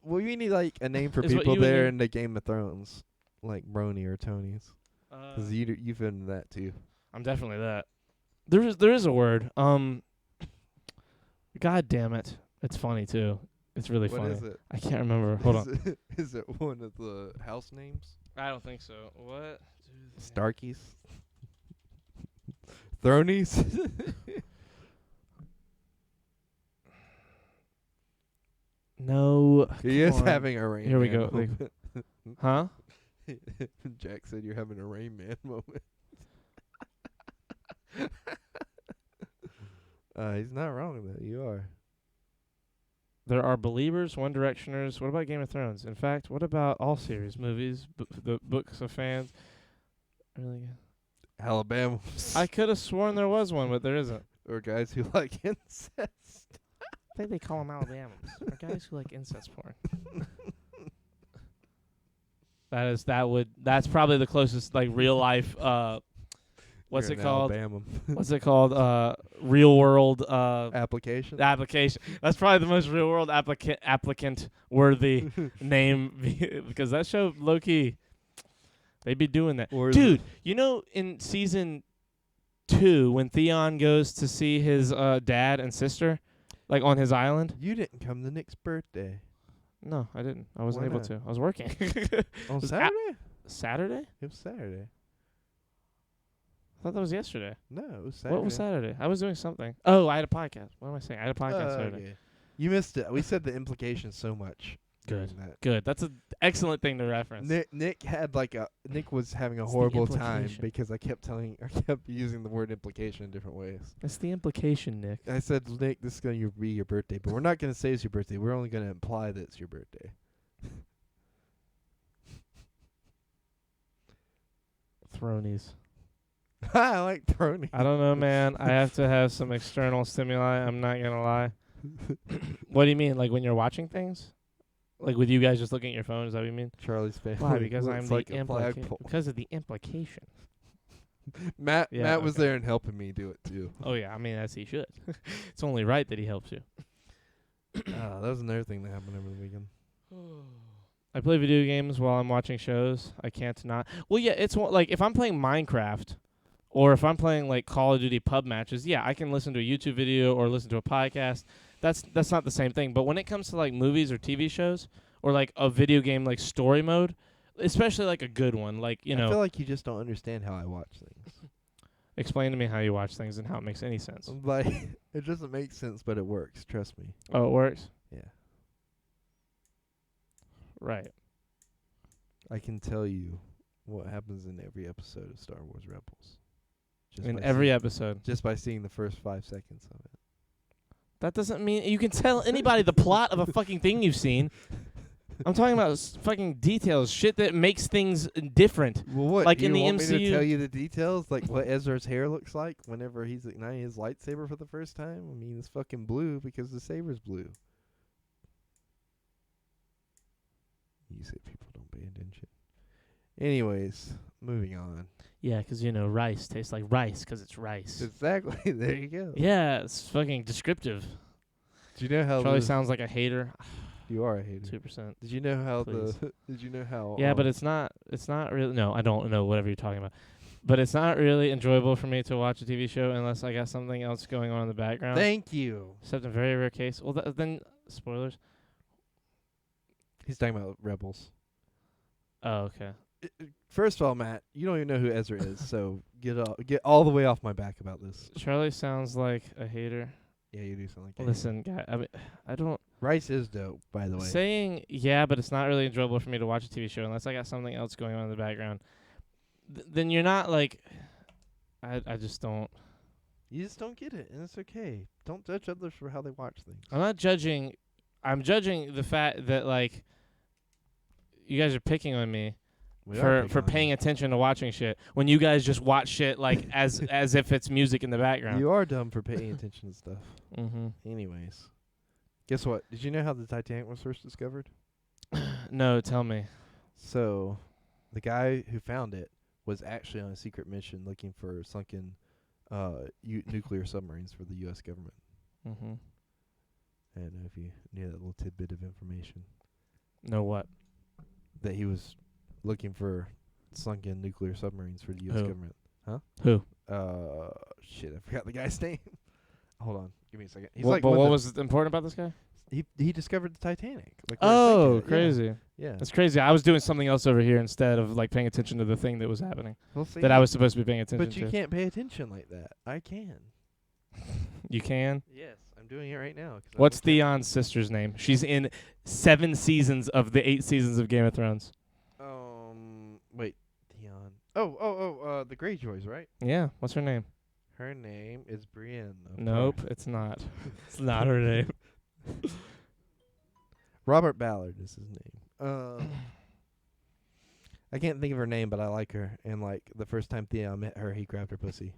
We need like a name for Is what people you and there your- in the Game of Thrones, like Brony or Tony's, because you fit into that too. I'm definitely that. There is a word. God damn it. It's funny too. It's really What funny. is it? I can't remember. Hold on. Is it one of the house names? I don't think so. What? Starkies. Thronies. No. He come is on. having a Rain Here we Man go. Like- moment. Huh? Jack said you're having a Rain Man moment. He's not wrong though. You are. There are Believers, One Directioners. What about Game of Thrones? In fact, what about all series, movies, the books of fans? Really good. Alabama. I could have sworn there was one, but there isn't. Or guys who like incest. I think they call them Alabamans. Or guys who like incest porn. That's probably the closest like real life what's You're it an called? Alabama. What's it called? Real world Application. application. That's probably the most real world applicant worthy name because that show low key they be doing that. Or Dude, you know in season 2 when Theon goes to see his dad and sister like on his island? You didn't come to Nick's birthday. No, I didn't. I wasn't Why able not? to. I was working. On was Saturday? Saturday? It was Saturday. I thought that was yesterday. No, it was Saturday. What was Saturday? I was doing something. Oh, I had a podcast. What am I saying? I had a podcast Saturday. Okay. You missed it. We said the implications so much. during that. Good. That's an excellent thing to reference. Nick had Nick was having a It's the horrible time implication. because I kept using the word implication in different ways. It's the implication, Nick. I said, Nick, this is going to be your birthday, but we're not going to say it's your birthday. We're only going to imply that it's your birthday. Thronies. I like throwing. I don't know, man. I have to have some external stimuli. I'm not gonna lie. What do you mean? Like when you're watching things? Like with you guys just looking at your phone? Is that what you mean? Charlie's family. Why? Because I'm looks the like a flagpole. because of the implication. Matt Yeah, was okay. there and helping me do it too. Oh yeah, I mean as he should. It's only right that he helps you. That was another thing that happened over the weekend. I play video games while I'm watching shows. I can't not. Well, yeah, it's like if I'm playing Minecraft or if I'm playing like Call of Duty pub matches, yeah, I can listen to a YouTube video or listen to a podcast. That's not the same thing. But when it comes to like movies or TV shows or like a video game like story mode, especially like a good one, like, you I know, feel like you just don't understand how I watch things. explain to me how you watch things and how it makes any sense. Like, it doesn't make sense, but it works. Trust me. Oh, it works? Yeah. Right. I can tell you what happens in every episode of Star Wars Rebels. In by every seeing- episode. just by seeing the first 5 seconds of it. That doesn't mean you can tell anybody the plot of a fucking thing you've seen. I'm talking about fucking details, shit that makes things different. Well, what? Like you in the want me to MCU tell you the details, like what Ezra's hair looks like whenever he's igniting his lightsaber for the first time? I mean, it's fucking blue because the saber's blue. You say people don't pay attention. Anyways, moving on. Yeah, 'cause you know rice tastes like rice 'cause it's rice. Exactly. There you go. Yeah, it's fucking descriptive. Do you know how Charlie the- sounds like a hater. you are a hater? 2%. Did you know how Please. Did you know how? Yeah, but it's not really. No, I don't know whatever you're talking about. But it's not really enjoyable for me to watch a TV show unless I got something else going on in the background. Thank you. Except in very rare case. Well, then spoilers. He's talking about Rebels. Oh, okay. First of all, Matt, you don't even know who Ezra is, so get all the way off my back about this. Charlie sounds like a hater. Yeah, you do something like that. Listen, guy. I mean, I don't. Rice is dope, by the way. Saying yeah, but it's not really enjoyable for me to watch a TV show unless I got something else going on in the background. Then you're not like. I just don't. You just don't get it, and it's okay. Don't judge others for how they watch things. I'm not judging. I'm judging the fact that like. You guys are picking on me for paying attention to watching shit when you guys just watch shit like as if it's music in the background. You are dumb for paying attention to stuff. Mm-hmm. Anyways, guess what? Did you know how the Titanic was first discovered? No, tell me. So, the guy who found it was actually on a secret mission looking for sunken nuclear submarines for the U.S. government. Mm-hmm. I don't know if you knew that little tidbit of information. Know what? That he was looking for sunken nuclear submarines for the U.S. Who? government. Who? Shit, I forgot the guy's name. Hold on, give me a second. He's What, like, but what was important about this guy? he discovered the Titanic? Like we're Oh, thinking it, crazy. Yeah. That's crazy. I was doing something else over here instead of like paying attention to the thing that was happening Well, see, that I was supposed to be paying attention But you to. can't pay attention like that. I can. You can? Yes, I'm doing it right now. What's Theon's sister's name? She's in 7 seasons of the 8 seasons of Game of Thrones. Wait, Theon. Oh, the Greyjoys, right? Yeah, what's her name? Her name is Brienne. Nope, it's not. It's not her name. Robert Ballard is his name. I can't think of her name, but I like her. And like the first time Theon met her, he grabbed her pussy.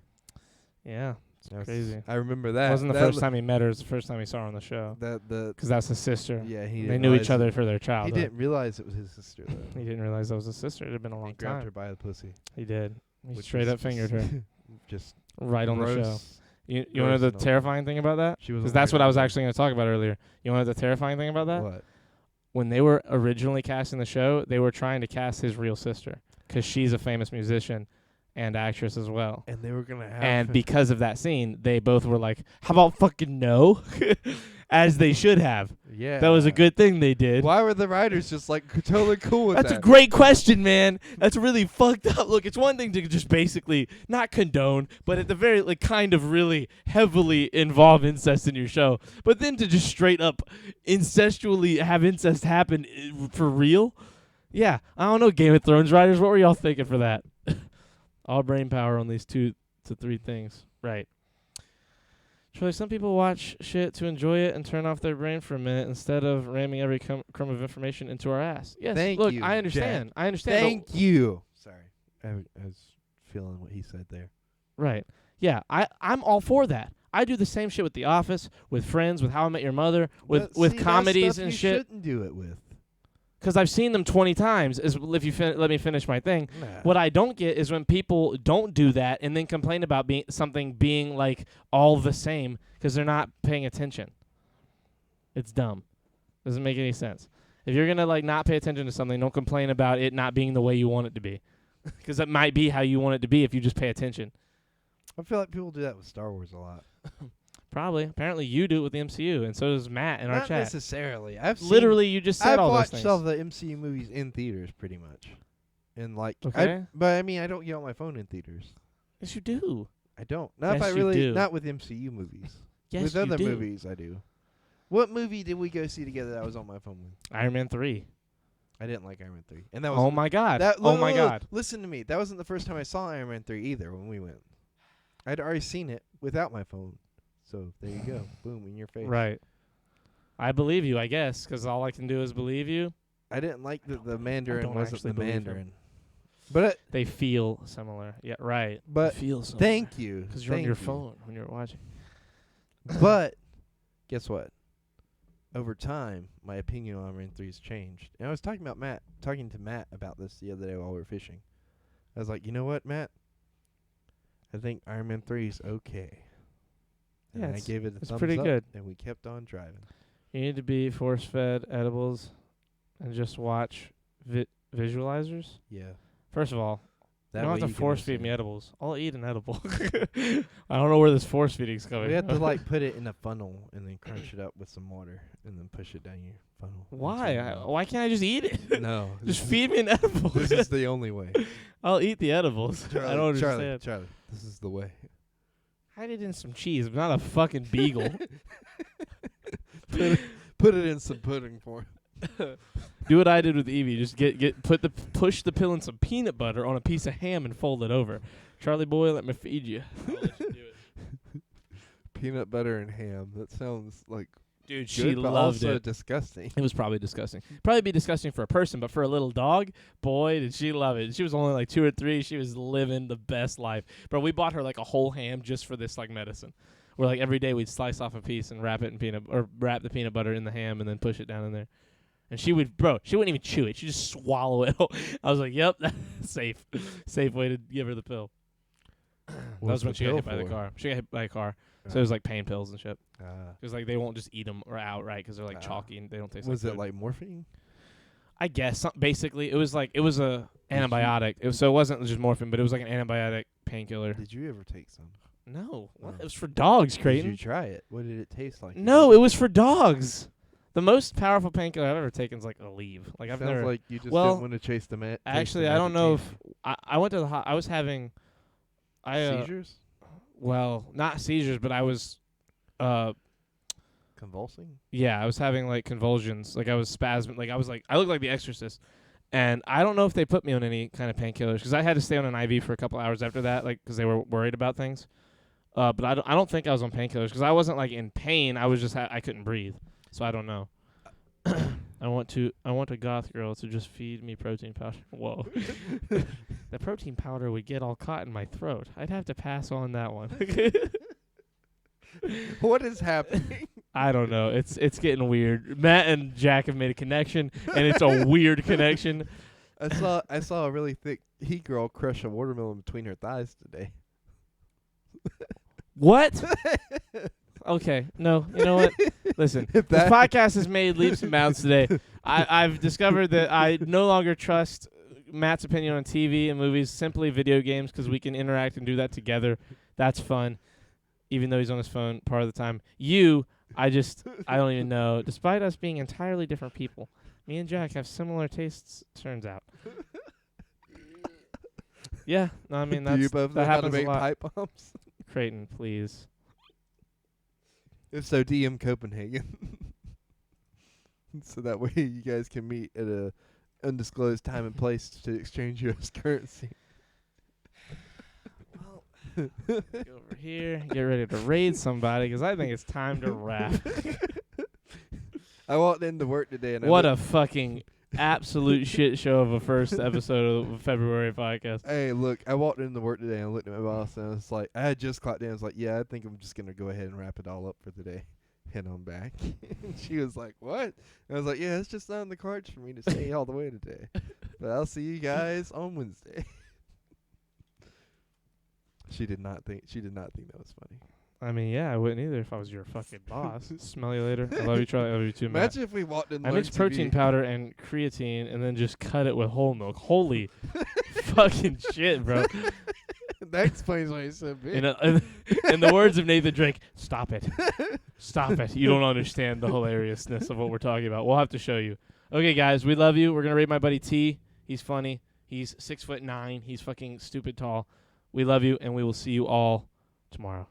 Yeah, it's crazy. I remember that. It wasn't the first time he met her. It was the first time he saw her on the show. Because that's his sister. Yeah, they knew each other for their He childhood. didn't realize it was his sister though. He didn't realize that was his sister. It had been a long He grabbed time. her by the pussy. He did. He Which straight was up fingered her just right on the show. gross. You want to know gross the and all. terrifying thing about that? She was Because that's what I was actually going to talk about earlier. You want to know the terrifying thing about that? What? When they were originally casting the show, they were trying to cast his real sister because she's a famous musician and actress as well. And they were gonna have. And because of that scene, they both were like, "How about fucking no?" As they should have. yeah, That was a good thing they did. Why were the writers just like totally cool with That's that? a great question, man. That's really fucked up. Look, it's one thing to just basically not condone, but at the very kind of really heavily involve incest in your show. But then to just straight up incestually have incest happen for real? Yeah, I don't know, Game of Thrones writers. What were y'all thinking for that? All brain power on these 2 to 3 things. Right. Troy, some people watch shit to enjoy it and turn off their brain for a minute instead of ramming every crumb of information into our ass. Yes, Thank look, you, I understand. Jack. I understand. Thank you. Sorry, I was feeling what he said there. Right. Yeah, I'm all for that. I do the same shit with The Office, with Friends, with How I Met Your Mother, with See, that's comedies stuff and you shit. Shouldn't do it with. Because I've seen them 20 times. If you let me finish my thing. Nah. What I don't get is when people don't do that and then complain about something being like all the same because they're not paying attention. It's dumb. Doesn't make any sense. If you're gonna not pay attention to something, don't complain about it not being the way you want it to be, because it might be how you want it to be if you just pay attention. I feel like people do that with Star Wars a lot. Probably. Apparently, you do it with the MCU, and so does Matt in our Not chat. necessarily. I've Literally, you just said I've all those watched things. all the MCU movies in theaters pretty much, and Okay. but I mean, I don't get on my phone in theaters. Yes, you do. I don't. Not if Yes, I you really. do. Not with MCU movies. Yes, with you other do. movies, I do. What movie did we go see together that I was on my phone with? Iron Man 3. I didn't like Iron Man 3, and that was. Oh my God. That, Oh my God. Listen to me. That wasn't the first time I saw Iron Man 3 either. When we went, I'd already seen it without my phone. So there you go. Boom, in your face. Right. I believe you, I guess, because all I can do is believe you. I didn't like that the Mandarin don't wasn't actually the believe him. Mandarin. But They feel similar. Yeah, right. But they feel similar. thank you. Because you're on Thank your you. phone when you're watching. But guess what? Over time, my opinion on Iron Man 3 has changed. And I was talking to Matt about this the other day while we were fishing. I was like, you know what, Matt? I think Iron Man 3 is okay. And Yeah, I gave it a it's thumbs pretty up, good. and we kept on driving. You need to be force-fed edibles and just watch visualizers. Yeah. First of all, That you don't way have to you can force-feed me listen. edibles. I'll eat an edible. I don't know where this force-feeding's coming We have to from. put it in a funnel and then crunch it up with some water and then push it down your funnel. Why? Why can't I just eat it? No. Just feed me an edible. This is the only way. I'll eat the edibles. I don't understand. Charlie, this is the way. Hide it in some cheese. I'm not a fucking beagle. Put it in some pudding for him. Do what I did with Evie. Just push the pill in some peanut butter on a piece of ham and fold it over. Charlie boy, let me feed you. I'll let you do it. Peanut butter and ham. That sounds like Dude, good, she but loved also it. disgusting. It was probably disgusting. Probably be disgusting for a person, but for a little dog, boy, did she love it. She was only like 2 or 3. She was living the best life. Bro, we bought her like a whole ham just for this medicine. Where every day we'd slice off a piece and wrap the peanut butter in the ham and then push it down in there. And she wouldn't even chew it. She'd just swallow it. I was like, yep, that's safe. Safe way to give her the pill. That was when she got hit by the car. She got hit by a car. So it was like pain pills and shit. Because they won't just eat them outright because they're chalky and they don't taste Was like it food. like morphine? I guess basically it was a antibiotic. So it wasn't just morphine, but it was like an antibiotic painkiller. Did you ever take some? No, what? Oh. It was for dogs, Did Creighton. you try it? What did it taste like? No, it was for dogs. The most powerful painkiller I've ever taken is like Aleve. I've Sounds never. like you just well, didn't want to chase the man. Actually, I don't know if I went to the. I was having. Seizures. Well, not seizures, but I was. convulsing? Yeah, I was having like convulsions, like I was spasming, like I looked like The Exorcist, and I don't know if they put me on any kind of painkillers because I had to stay on an IV for a couple hours after that, like because they were worried about things. But I don't think I was on painkillers because I wasn't like in pain. I was just I couldn't breathe, so I don't know. I want a goth girl to just feed me protein powder. Whoa, the protein powder would get all caught in my throat. I'd have to pass on that one. What is happening? I don't know. It's getting weird. Matt and Jack have made a connection, and it's a weird connection. I saw a really thick heat girl crush a watermelon between her thighs today. What? Okay. No. You know what? Listen. This podcast has made leaps and bounds today. I've discovered that I no longer trust Matt's opinion on TV and movies, simply video games, because we can interact and do that together. That's fun. Even though he's on his phone part of the time. I don't even know. Despite us being entirely different people, me and Jack have similar tastes, turns out. Yeah, no, I mean, Do you both know that how to happens a make lot. pipe bombs? Creighton, please. If so, DM Copenhagen. So that way you guys can meet at a undisclosed time and place to exchange U.S. currency. Go over here, get ready to raid somebody, because I think it's time to wrap. I walked into work today and What a fucking absolute shit show of a first episode of the February podcast. Hey, look, I walked into work today and I looked at my boss and I was like, I had just clocked in. I was like, yeah, I think I'm just going to go ahead and wrap it all up for the day. Head on back. And she was like, what? And I was like, yeah, it's just not on the cards for me to stay all the way today. But I'll see you guys on Wednesday. She did not think that was funny. I mean, yeah, I wouldn't either if I was your fucking boss. Smell you later. I love you, Charlie. I love you too, Matt. Imagine if we walked in. I mixed protein powder and creatine and then just cut it with whole milk. Holy fucking shit, bro. That explains why he's so big. In the words of Nathan Drake, stop it. Stop it. You don't understand the hilariousness of what we're talking about. We'll have to show you. Okay, guys, we love you. We're going to rate my buddy T. He's funny. He's 6'9". He's fucking stupid tall. We love you, and we will see you all tomorrow.